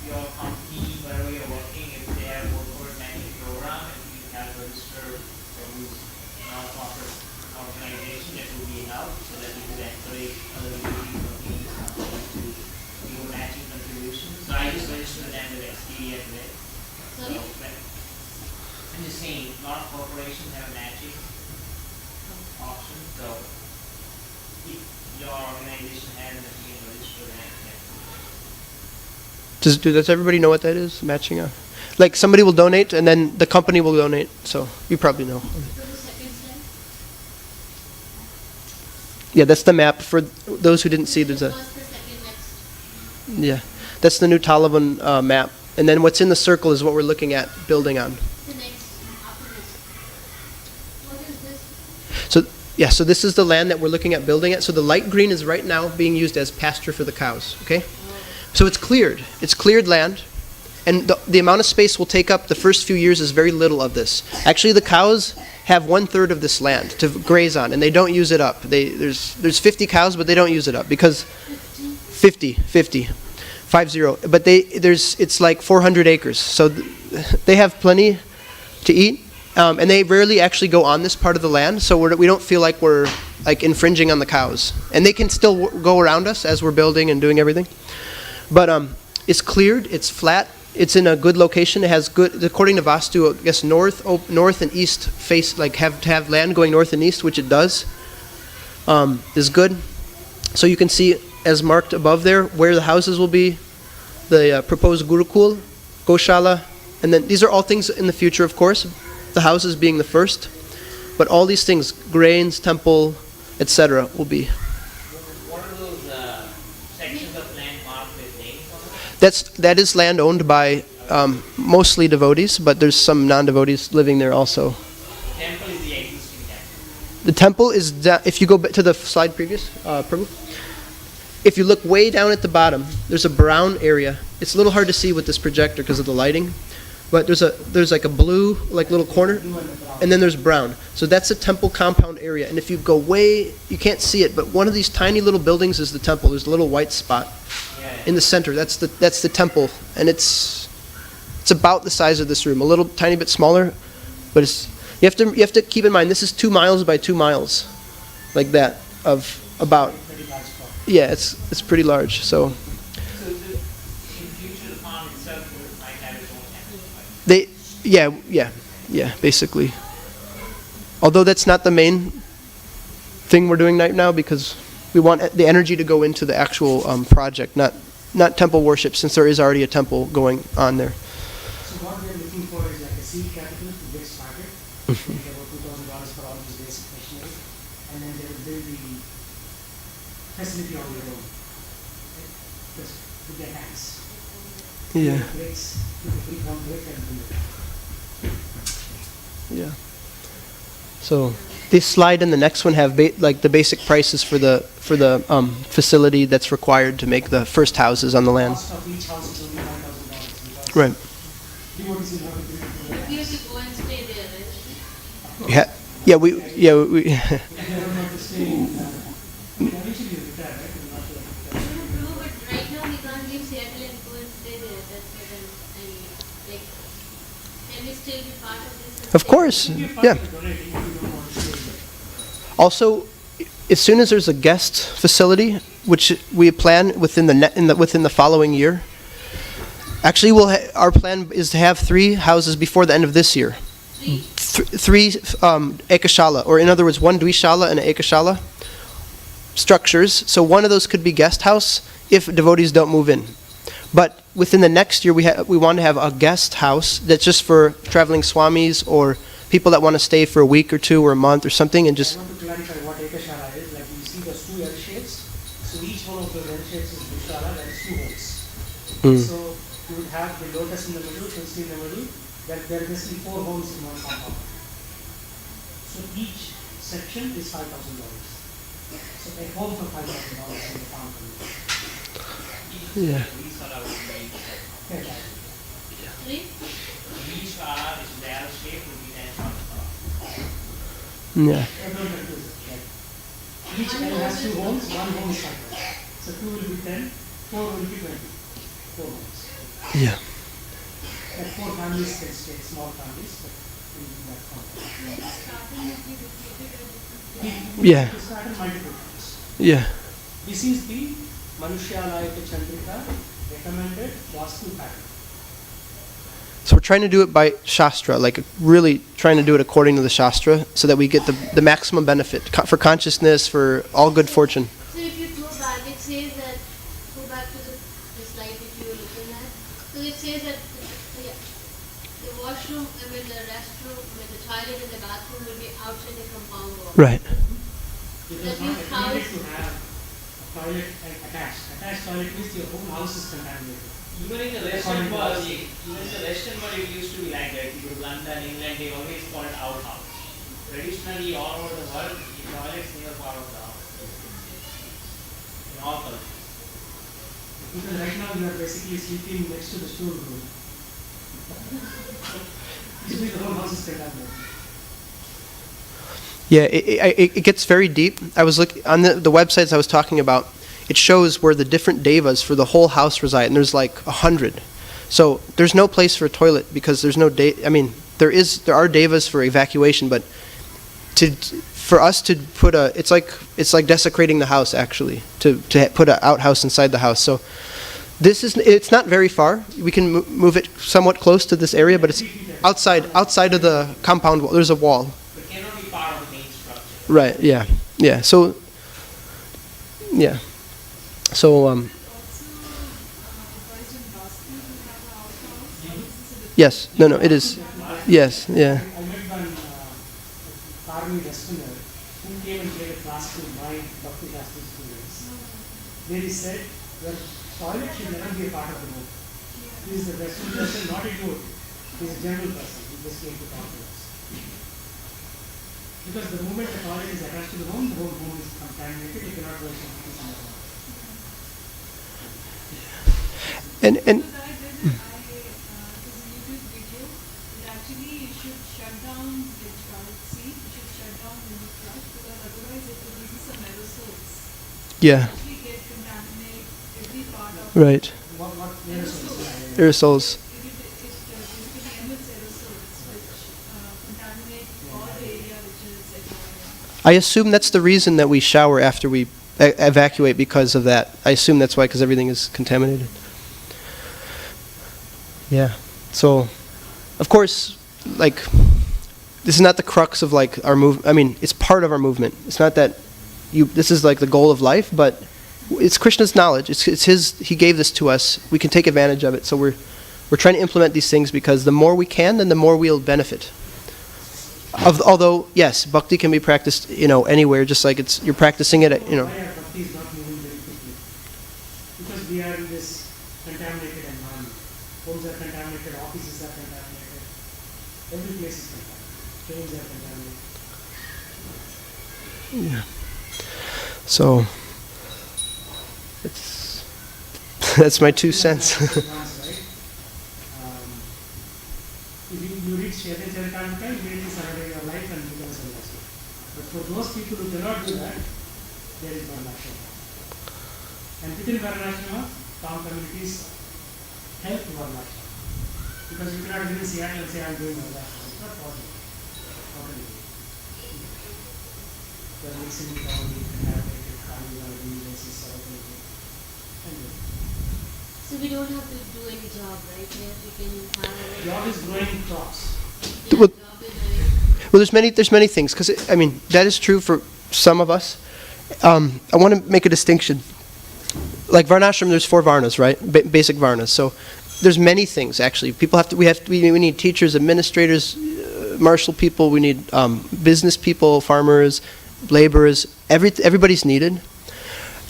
your company, wherever you're working, if they have a corporate matching program, and you have registered for non-profit organization, that would be enough, so that you could encourage other ladies working in this company to do a matching contribution. So I just registered them with XP and with. Sorry? I'm just saying, a lot of corporations have a matching option, so if your organization has a you can register that. Does everybody know what that is? Matching up? Like somebody will donate and then the company will donate. So you probably know. Go to second slide. Yeah, that's the map. For those who didn't see, there's a... First, the second, next. Yeah, that's the New Talavana map. And then what's in the circle is what we're looking at building on. The next, after this. What is this? So this is the land that we're looking at building at. So the light green is right now being used as pasture for the cows, okay? So it's cleared. It's cleared land. And the amount of space we'll take up the first few years is very little of this. Actually, the cows have 1/3 of this land to graze on, and they don't use it up. There's 50 cows, but they don't use it up because 50. But it's like 400 acres. So they have plenty to eat. And they rarely actually go on this part of the land, so we don't feel like we're like infringing on the cows. And they can still go around us as we're building and doing everything. But it's cleared, it's flat, it's in a good location. It has good, according to Vastu, I guess north and east face, like have land going north and east, which it does, is good. So you can see, as marked above there, where the houses will be, the proposed Gurukul, Goshala, and then these are all things in the future, of course. The houses being the first, but all these things, grains, temple, etc., will be. What are those sections of land marked with names on it? That is land owned by mostly devotees, but there's some non-devotees living there also. The temple is the existing temple. The temple is, if you go to the slide previous, Prabhu, if you look way down at the bottom, there's a brown area. It's a little hard to see with this projector because of the lighting. But there's like a blue, like little corner, and then there's brown. So that's the temple compound area. And if you go you can't see it, but one of these tiny little buildings is the temple. There's a little white spot in the center. That's the temple, and it's about the size of this room, a little tiny bit smaller, but you have to keep in mind this is 2 miles by 2 miles, like that of about. Yeah, it's pretty large. So. Basically. Although that's not the main thing we're doing right now, because we want the energy to go into the actual project, not temple worship, since there is already a temple going on there. So what we're looking for is like a seed capital to get started. Like about $2,000 for all these basic machinery, and then they will build the facility on their own. Right? Just with their hands. Yeah. Bricks, put the brick on brick and build it. Yeah. So this slide and the next one have like the basic prices for the facility that's required to make the first houses on the land. Cost of each house is only $1,000. Right. Devotees will have to build it. We have to go and stay there, right? We They don't have to stay in, eventually you retire, right? You're not No, but right now we can't leave Seattle and go and stay there. That's course, It would be fun yeah. to donate if you don't want to share it. Also, as soon as there's a guest facility, which we plan within the following year, actually, our plan is to have 3 houses before the end of this year. 3 ekashala, or in other words, 1 dvishala and an ekashala structures. So one of those could be guest house if devotees don't move in. But within the next year, we want to have a guest house that's just for traveling swamis or people that want to stay for a week or 2 or a month or something, and I just want to clarify what ekashala is. Like you see those 2 L shapes. So each one of those L shapes is dvishala. That is 2 holes. So you would have the lotus in the middle, Tulsi in the middle. That there are basically 4 homes in one compound. So each section is $5,000. So a home for $5,000 in the compound. yeah. Okay, right. 3? Each shala, which is the L shape, will be 10,000. Yeah. Everyone confused. Right. Each L has 2 homes, 1 home is 5,000. So 2 will be 10, 4 will be 20. 4 homes. Yeah. Like 4 families can stay, small families, but in that compound. Yeah. To start in multiple times. Yeah. This is the Manushyalaya Chandrika recommended Vastu pattern. So we're trying to do it by Shastra, like really trying to do it according to the Shastra, so that we get the maximum benefit for consciousness, for all good fortune. So if you go back, it says that, go back to the slide which you were looking at. So it says that the washroom, the restroom, the toilet and the bathroom will be outside the compound wall. Right. It That is not means recommended house- to have a toilet attached. Attached toilet means your whole house is contaminated. Even in the Western world, it used to be like that. You go to London, England, they always call it outhouse. Traditionally, all over the world, the toilets near part of the house. In all cultures. Because right now you are basically sleeping next to the storeroom. This means the whole house is contaminated. Yeah, it gets very deep. I was looking on the websites I was talking about. It shows where the different devas for the whole house reside, and there's like 100. So there's no place for a toilet because there's no I mean, there are devas for evacuation, but for us to put it's like desecrating the house actually to put an outhouse inside the house. So it's not very far. We can move it somewhat close to this area, but it's outside of the compound wall. There's a wall. But cannot be part of the main structure. Right. Yeah. Yeah. So. Yeah. So. Yes. No. It is. Yes. Yeah. I met one army westerner who came and gave a class to my Bhakti Shastri students. There he said, your toilet should never be a part of the home. He is a western person, not a Jew. He is a general person. He just came to talk to us. Because the moment the toilet is attached to the home is contaminated. You cannot wash it in the home. And Because I did it, there's a YouTube video. It actually you should shut down the toilet seat. You should shut down when you flush because otherwise it releases some aerosols. yeah. Actually get contaminate every part of Right. What aerosols? Aerosols. it basically emits aerosols which contaminate all the area which is adjoining. I assume that's the reason that we shower after we evacuate because of that. I assume that's why, because everything is contaminated. Yeah. So, of course, like, this is not the crux of like our move. I mean, it's part of our movement. It's not that this is like the goal of life, but it's Krishna's knowledge. It's his. He gave this to us. We can take advantage of it. So we're trying to implement these things because the more we can, then the more we'll benefit. Although, yes, bhakti can be practiced, anywhere, just like you're practicing it, Why our bhakti is not moving very quickly? Because we are in this contaminated environment. Homes are contaminated, offices are contaminated. Every place is contaminated. Trains are contaminated. So that's my 2 cents. If you read Chaitanya Charitamrita, you immediately surrender your life and become a sannyasi. But for those people who cannot do that, there is Varnashrama. And within Varnashrama, farm communities help Varnashrama. Because you cannot even Seattle and say, I'm doing Varnashrama. It's not possible. They're mixing it all, you can have like a carnival religions instead of anything. Anyway, So we don't have to do any job, right? We can have job is growing crops. Well- job is very Well, there's many things, because, I mean, that is true for some of us. I want to make a distinction. Like Varnashram, there's 4 Varnas, right? Basic Varnas. So there's many things, actually. People we need teachers, administrators, martial people, we need business people, farmers, laborers, everybody's needed.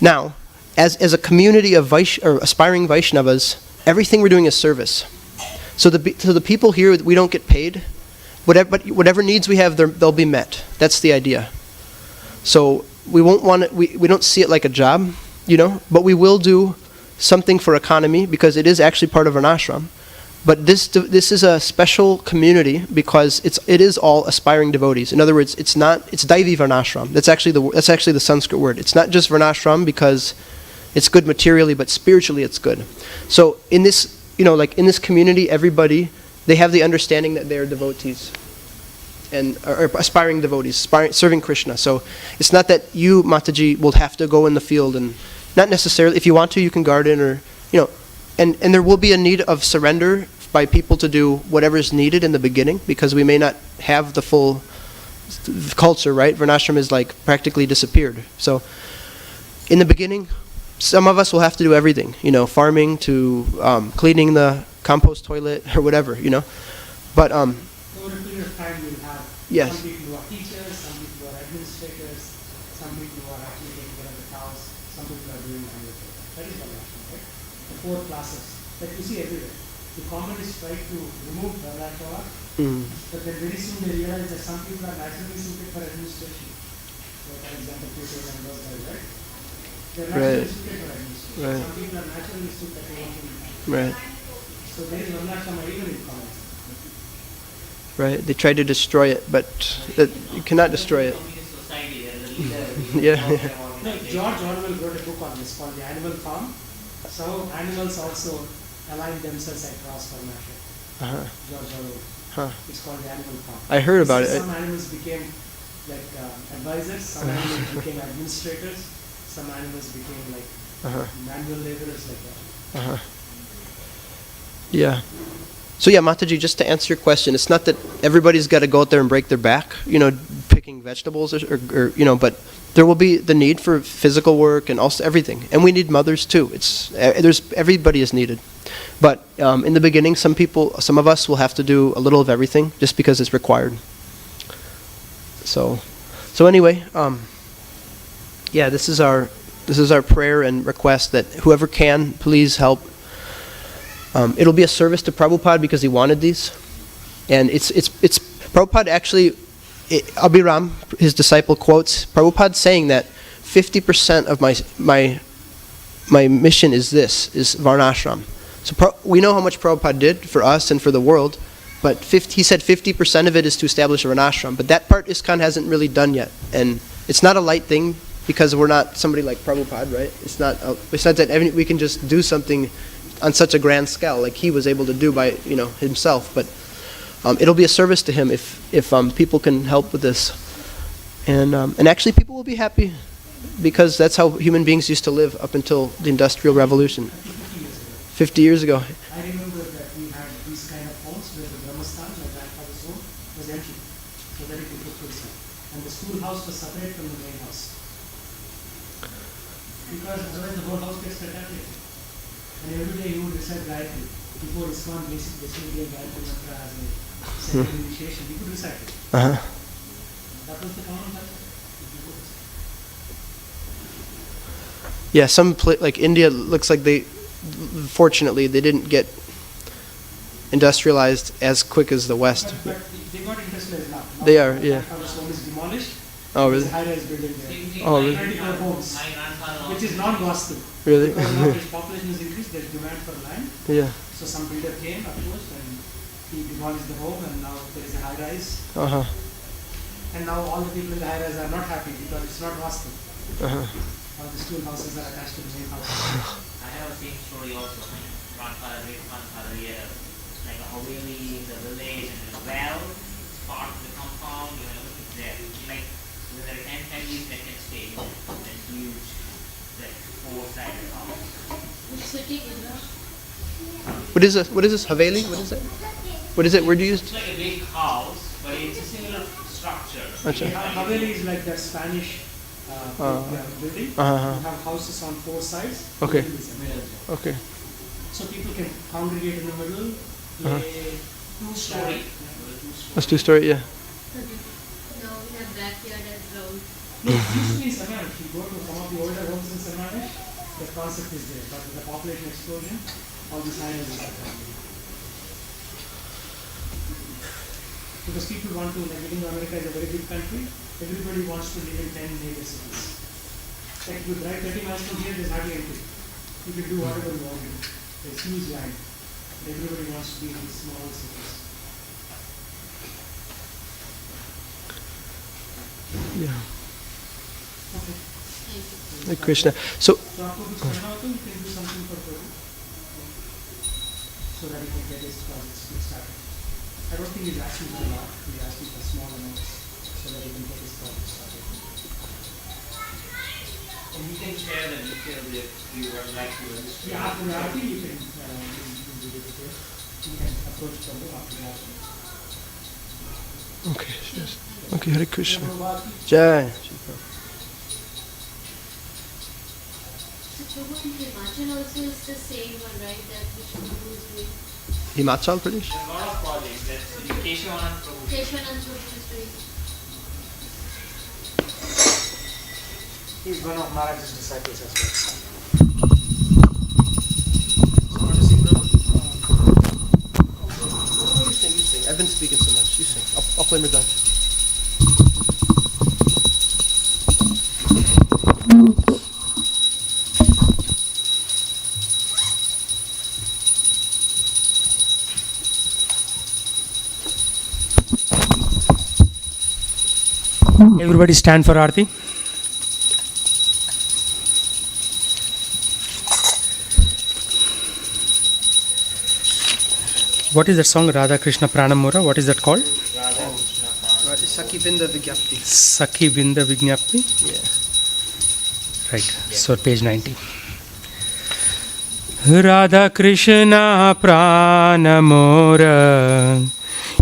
Now, as a community of aspiring Vaishnavas, everything we're doing is service. So the people here, we don't get paid. Whatever needs we have, they'll be met. That's the idea. So we won't want it, we don't see it like a job, but we will do something for economy because it is actually part of an ashram. But this is a special community because it is all aspiring devotees. In other words, it's Daivi Varnashram. That's actually the Sanskrit word. It's not just Varnashram because it's good materially, but spiritually it's good. So in this, in this community, everybody, they have the understanding that they are devotees and are aspiring devotees, serving Krishna. So it's not that you, Mataji, will have to go in the field, and not necessarily. If you want to, you can garden, or and there will be a need of surrender by people to do whatever is needed in the beginning, because we may not have the full culture, right? Varnashram is like practically disappeared. So in the beginning, some of us will have to do everything, farming to cleaning the compost toilet or whatever, But Over a period of time, you'll have Yes. some people who are teachers, some people who are administrators, some people who are actually taking care of the cows, some people are doing manual labor. That is Varnashram, right? The 4 classes that you see everywhere. The communists try to remove Varnashram, but then very soon they realize that some people are naturally suited for administration. So, for example, tutors and those guys, right? They're naturally Right. suited for administration. Right. Some people are naturally suited for working. right, So there is Varnashram even in commerce. right. They tried to destroy it, but you cannot destroy it. Communist society, there's a leader. Yeah. No, George Orwell wrote a book on this called The Animal Farm. So animals also align themselves across Varnashram. Uh-huh. George Orwell. Huh. It's called The Animal Farm. I heard about it. Some animals became like advisors, some animals became administrators, some animals became like Uh-huh. manual laborers like that. Uh-huh. Yeah. So yeah, Mataji, just to answer your question, it's not that everybody's got to go out there and break their back, picking vegetables or but there will be the need for physical work and also everything. And we need mothers too. Everybody is needed. But in the beginning, some of us will have to do a little of everything just because it's required. So anyway, yeah, this is our prayer and request that whoever can, please help. It'll be a service to Prabhupada because he wanted these, and it's Prabhupada actually. Abhiram, his disciple, quotes Prabhupada saying that 50% of my mission is Varnashram. So we know how much Prabhupada did for us and for the world, but he said 50% of it is to establish a Varnashram. But that part ISKCON hasn't really done yet, and it's not a light thing because we're not somebody like Prabhupada, right? It's not that we can just do something on such a grand scale like he was able to do by himself, but. It'll be a service to him if people can help with this, and actually people will be happy because that's how human beings used to live up until the Industrial Revolution, 50 years ago. I remember that we had these kind of homes where the Brahmastan, my grandfather's home, was empty, so that it could put food. And the schoolhouse was separate from the main house. Because otherwise the whole house gets contaminated. And every day you would recite Gayatri. Before ISKCON basically gave Gayatri Mantra as a second initiation, you could recite it. Uh-huh. That was the common culture. Yeah, like India looks like fortunately they didn't get industrialized as quick as the West. But they got industrialized now. They are, yeah. My grandfather's home is demolished. Oh, There's really? a high-rise building there. Oh, really? 24 homes, My grandfather which is non-Vastu. Really? Because now as population is increased, there's demand for land. Yeah. So some builder came, approached, and he demolished the home, and now there is a high-rise. Uh-huh. And now all the people in the high-rise are not happy because it's not Vastu. Uh-huh. All the school houses are attached to the main house. I have the same story also. My grandfather, great grandfather, he had like a haveli in the village and a well, part of the compound, everything's there. Like, there are 10 families What is this? Haveli? What is it? What is it? Where do you use? It's like a big house, but it's a similar structure. Achha. Haveli is like the Spanish building. You have houses on four sides. Okay. Building is the middle. Okay. So people can congregate in the middle, play, Two-story. That's 2-story. Yeah. No, we have backyard as ground. No, it used to be in Saman. If you go to some of the older homes in Saman, the concept is there. But with the population explosion, all these islands are gone. Because people want to, like even though America is a very big country, everybody wants to live in 10 major cities. Like if you drive 30 miles from here, there's hardly anything. You can do whatever you want to do. There's huge land. But everybody wants to be in these small cities. Yeah. Okay. Thank you. Hare Krishna. So, So after this Karnataka, you can do something for Prabhu. So that he can get his projects started. I don't think he's asking for a lot. He's asking for small amounts so that he can get his project started. And you can share the details if you would like to register. Yeah, after the Aarti, you can do the details. You can approach Prabhu after the Aarti. okay. Yes. Okay. Hare Krishna. Jai. So Prabhu, in Himachal also is the same one, right? That which Prabhu is doing. Himachal Pradesh. There's a lot of projects. That's Keshavanand Prabhu. Keshavanand Prabhu is doing. He's one of Maharaj's disciples as well. So want to see Prabhu? You sing. I've been speaking so much. You sing. I'll play Mridanga. Everybody stand for Aarti. What is that song? Radha Krishna Pranamura. What is that called? Sakhi Binda Vigyapti. Sakhi Binda Vignapti. Yeah. Right. So page 90. Radha Krishna Pranamura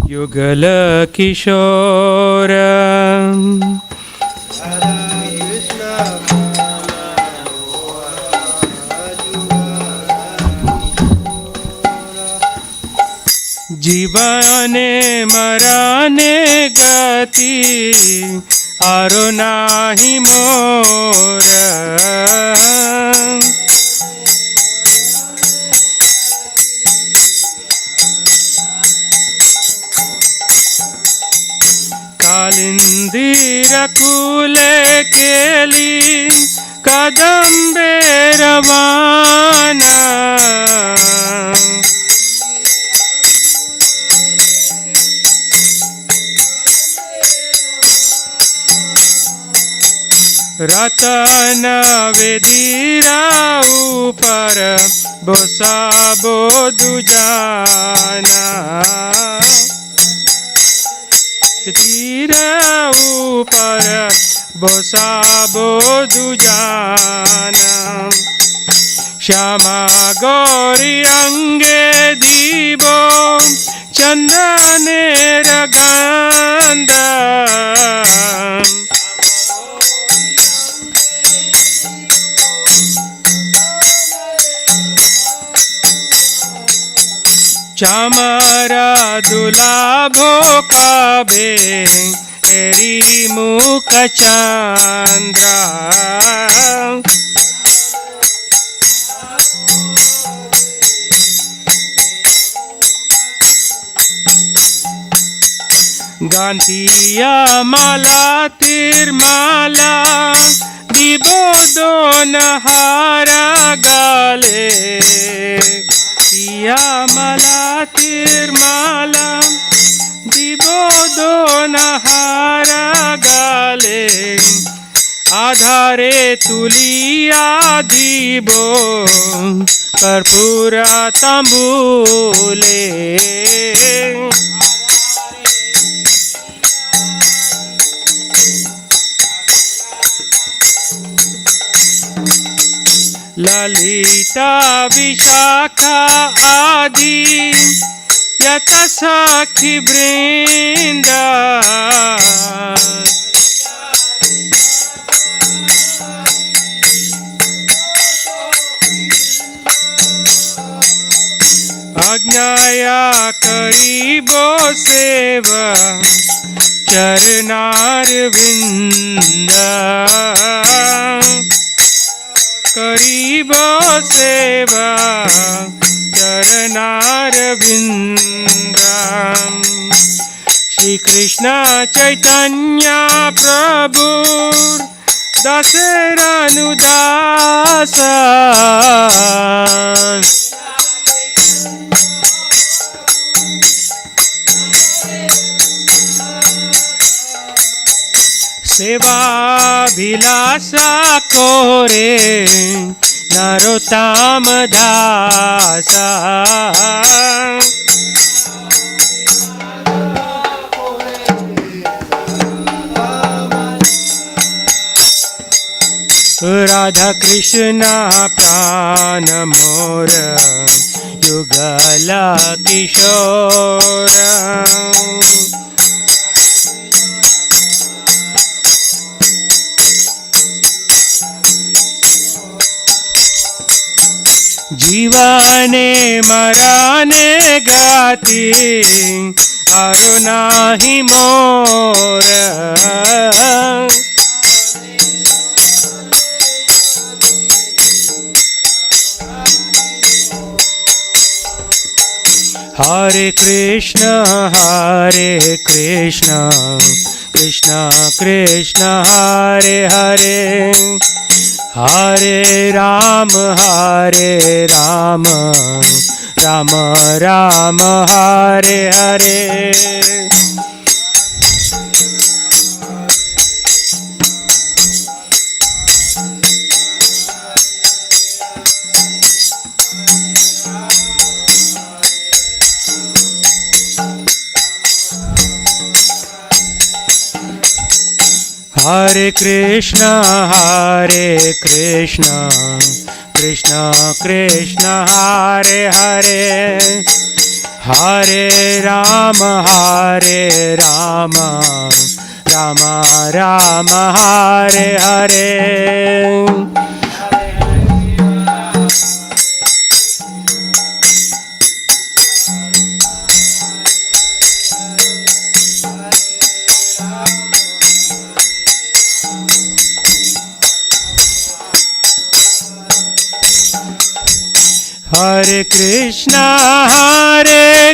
Yugala Kishora जीवने मरने गति आरो नाही मोर कालिंदीर कुले केली कदम्बे रवाना रतन वेदीरा ऊपर बोसा बोधु जाना तीरा ऊपर बोसा बोधु जाना श्यामा गौरी अंगे दीबो चंदनेर गंध चामरा दुलाभो काबे एरी मुख चंद्रा गांधिया माला तिरमाला दिबो दोन हारा गाले या माला तिरमाला दिबो दोन हारा गाले आधारे तुलिया दिबो कर्पूरा तंबूले ललिता विशाखा आदि यत सखी वृंद अज्ञाया करीबो सेवा चरणारविंद करीबो सेवा चरणारविंद श्री कृष्ण चैतन्य प्रभु दशरनुदास सेवाभिलाषा कोरे नरोत्तम दासा राधा कृष्ण प्राण मोर युगल किशोर जीवने मरने गति अरु नाही मोर हरे Krishna Krishna Krishna Hare Hare Hare Ram Ram Ram Hare Hare Hare Krishna Krishna Krishna Hare Hare Hare Ram Ram Ram Hare Hare Hare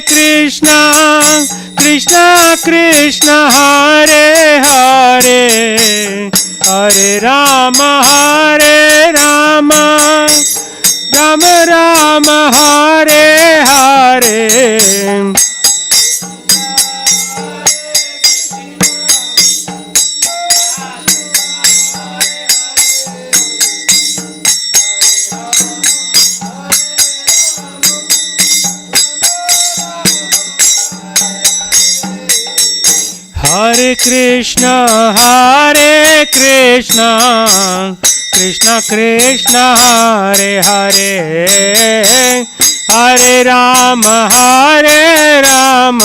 Krishna Krishna Krishna Hare Hare Hare Ram Ram Ram Hare Hare Hare Krishna Krishna Krishna Hare Hare Hare Ram Ram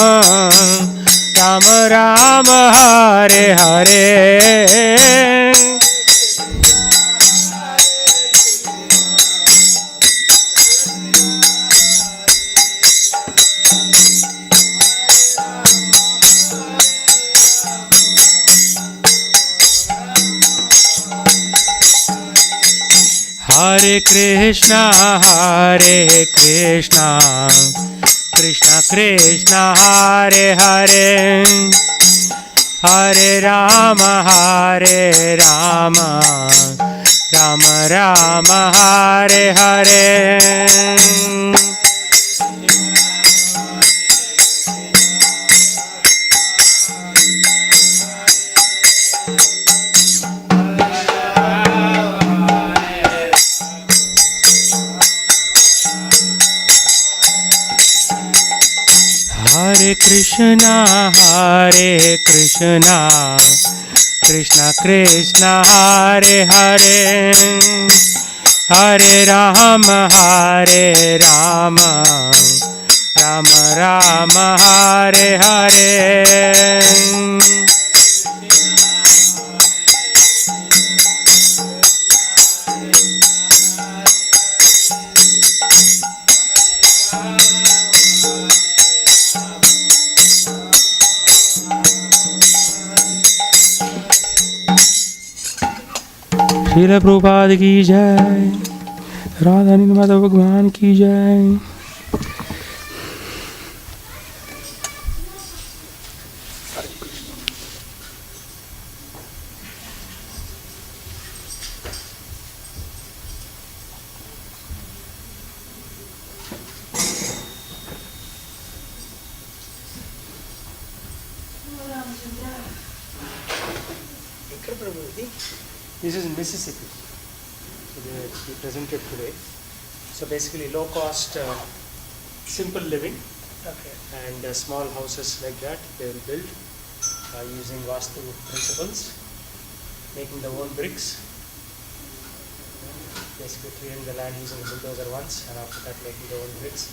Ram Hare Hare Hare Krishna Krishna Krishna Hare Hare Hare Ram Ram Ram Hare Hare Hare Krishna Krishna Krishna Hare Hare Hare Rama, Hare Rama, Rama Rama, Hare Hare. Srila Prabhupada की जय, राधा नील माधव भगवान की जय. This is Mississippi. So we presented today. So basically low cost, simple living. Okay. And small houses like that they will build using Vastu principles, making their own bricks. Basically clearing the land using a bulldozer once, and after that making their own bricks,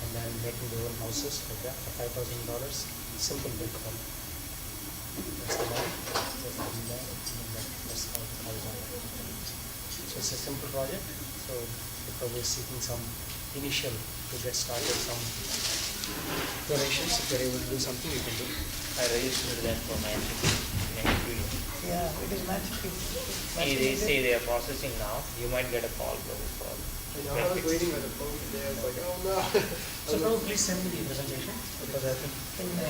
and then making their own houses like that for $5,000. Simple brick home. That's the land. That's the land. That's how the house are. So it's a simple project. So we're seeking some initial to get started, some donations. If you're able to do something, you can do. I registered that for my next week. Yeah, it is magic. They say they are processing now. You might get a call for this call. I was waiting on the phone today. I was like, oh no. So now please send me the presentation, because I think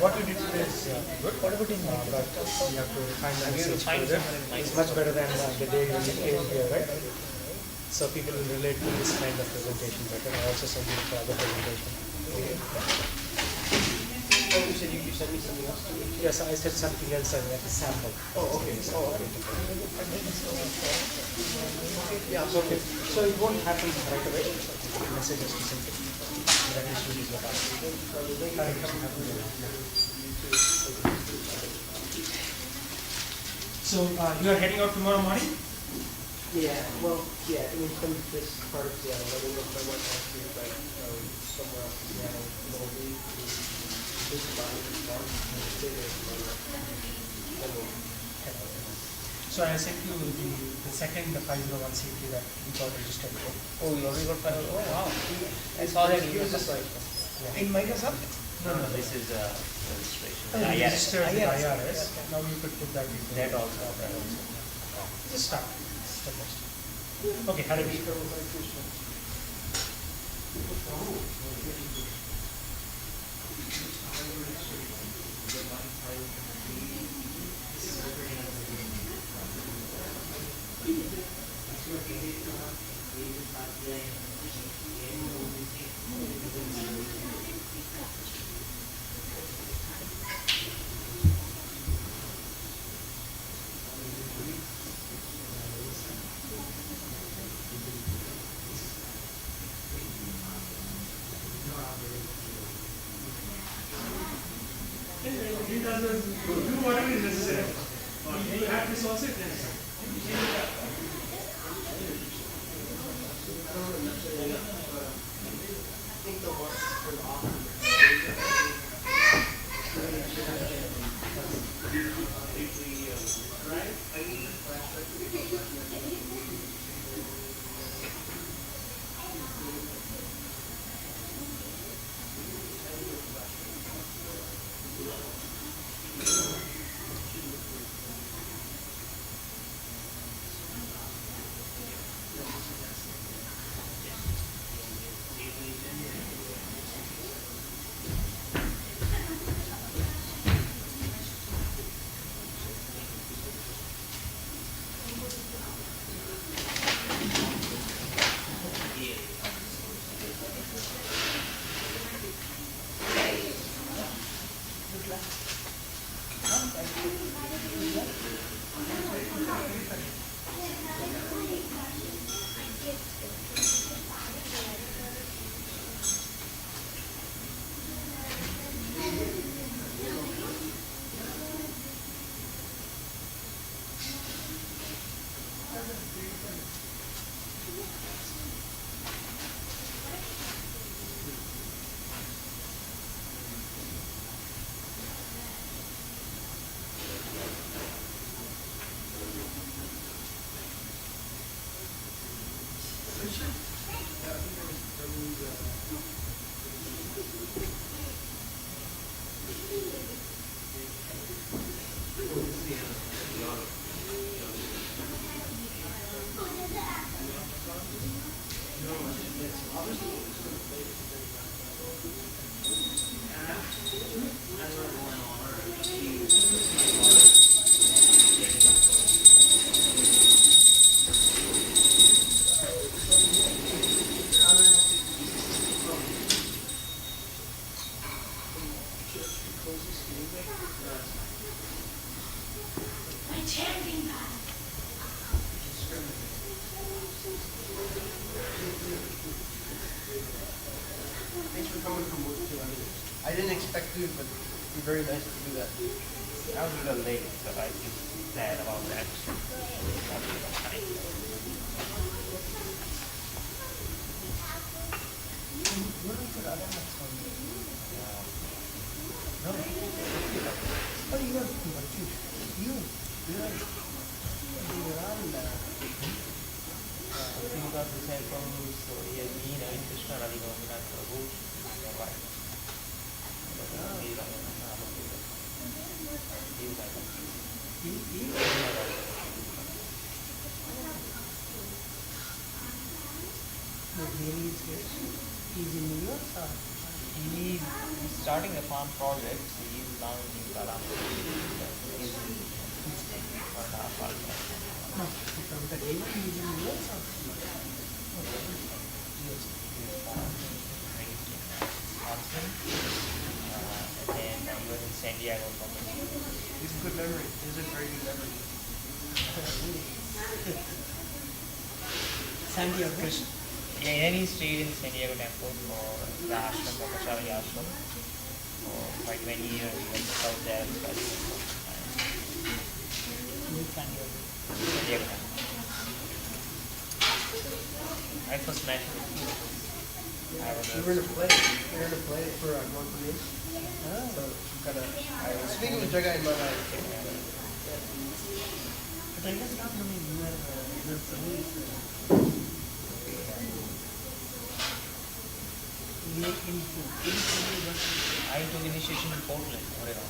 what we did today is good. What about in but you have to find the message further. It's much better than the day when you came here, right? So people will relate to this kind of presentation better. I also send you the other presentation. Oh, you said you sent me something else? Yes, I said something else like a sample. Oh, okay. Oh, okay. Yeah, So, okay. So it won't happen right away. Messages to send it. That is really what I So you are heading out tomorrow morning? Yeah, well, yeah, I mean, from this part of Seattle, I don't know if I want to ask you, like, somewhere else in Seattle, the whole week, think about it, and stay there tomorrow. And then, So I sent you the second, the 501c3 that we got registered for. Oh, you already got 5? Oh, wow. I saw that he email. was just like, In Microsoft? No, this is registration. I IRS. registered with IRS. IRS. Now you could put that in. That also. That also. Just start. Step by step. Okay, Hare Krishna. He doesn't do whatever is necessary. You have this also if necessary. Thanks for coming from work too. I mean, I didn't expect to, but you're very nice to do that. I was a little late, so I feel sad about that. Not a little funny. No. Oh, you have you. You're right. You're on He got the same from so he has been in Krishna Radhi Govinda Prabhu. He's in New York, or? He's starting a farm project. So he's now in Talavana. He's 1.5 hours. No, from the day when he's in New York, or? Yes. Raised in Wisconsin. And then he was in San Diego for many years. He's a good memory. He's a very good memory. San Diego. Yeah, and then he stayed in San Diego Temple for the ashram, the Pachari ashram. For like 20 years, he went out there and studied. San Diego. San Diego Temple. I first met him with you. I was We were in a play. We were in a play for One for Me. So kind of. I was speaking with Jaga in my life. But I guess not only your police. I took initiation in Portland, Oregon.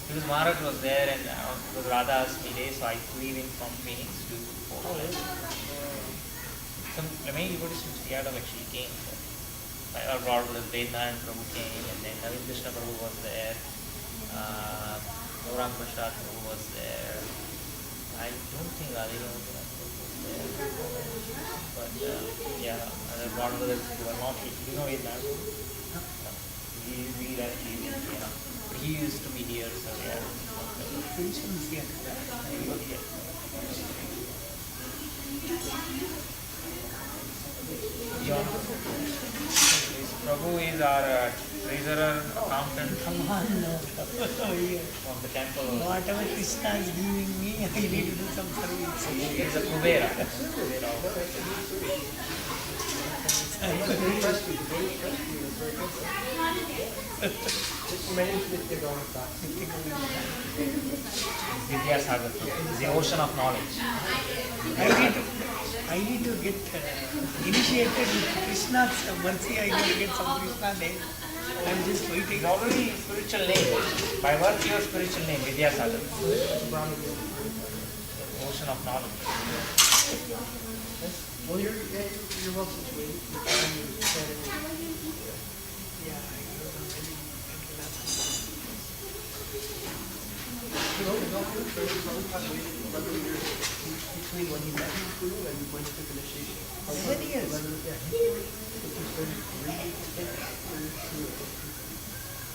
Because Maharaj was there and it was Radha's day, so I flew in from Phoenix to Portland. Some many devotees from Seattle actually came. Our God was Vedna and Prabhu came, and then Navin Krishna Prabhu was there. Gaura Das 22nd Prabhu was there. I don't think Radhika was there. But yeah, the God brothers were not here. You know Vedna? He used to be here, so yeah. He was here. John Prabhu is our treasurer, accountant Come on, no. of the temple. Whatever Krishna is giving me, I need to do some service. He is a Kubera. My name is Nitya Gaura. Vidyasagar, the ocean of knowledge. I need to get initiated with Krishna's mercy. I need to get some Krishna name. I'm just waiting. It's already spiritual name. By virtue of spiritual name, Vidyasagar. Ocean of knowledge. Well, you're well situated. You're fine. You're standing. Yeah, I don't know any You know, it's all good. Prabhupada waited 11 years between when he met his guru and when he took initiation. 11 years? Yeah.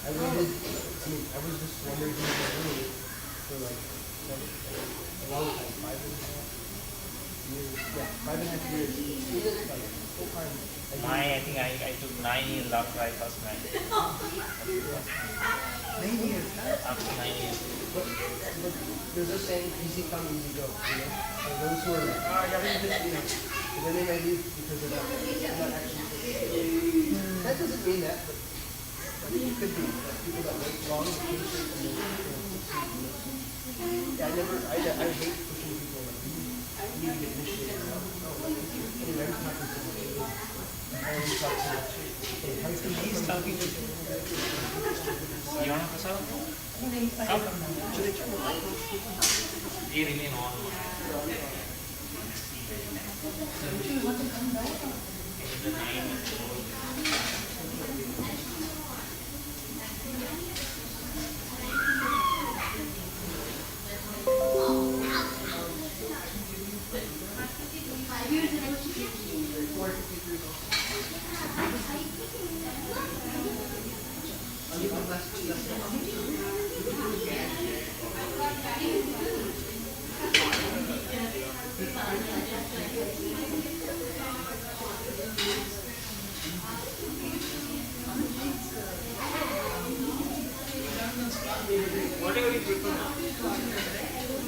I waited, I was just wondering who was early for like a long time, 5.5 years. Yeah, 5.5 years. He did it like full time. I think I took 9 years after I first met. 9 years, huh? After 9 years. But there's a saying, easy come, easy go. And those who are like, I gotta do this, and then they may leave because of that. They're not actually. That doesn't mean that, but it could be people that wait long and patient and yeah, I hate pushing people like you need to get initiated. Anyway, I'm talking to I always talk to He's talking to Yana Prasad? They remain on. Whatever you prefer.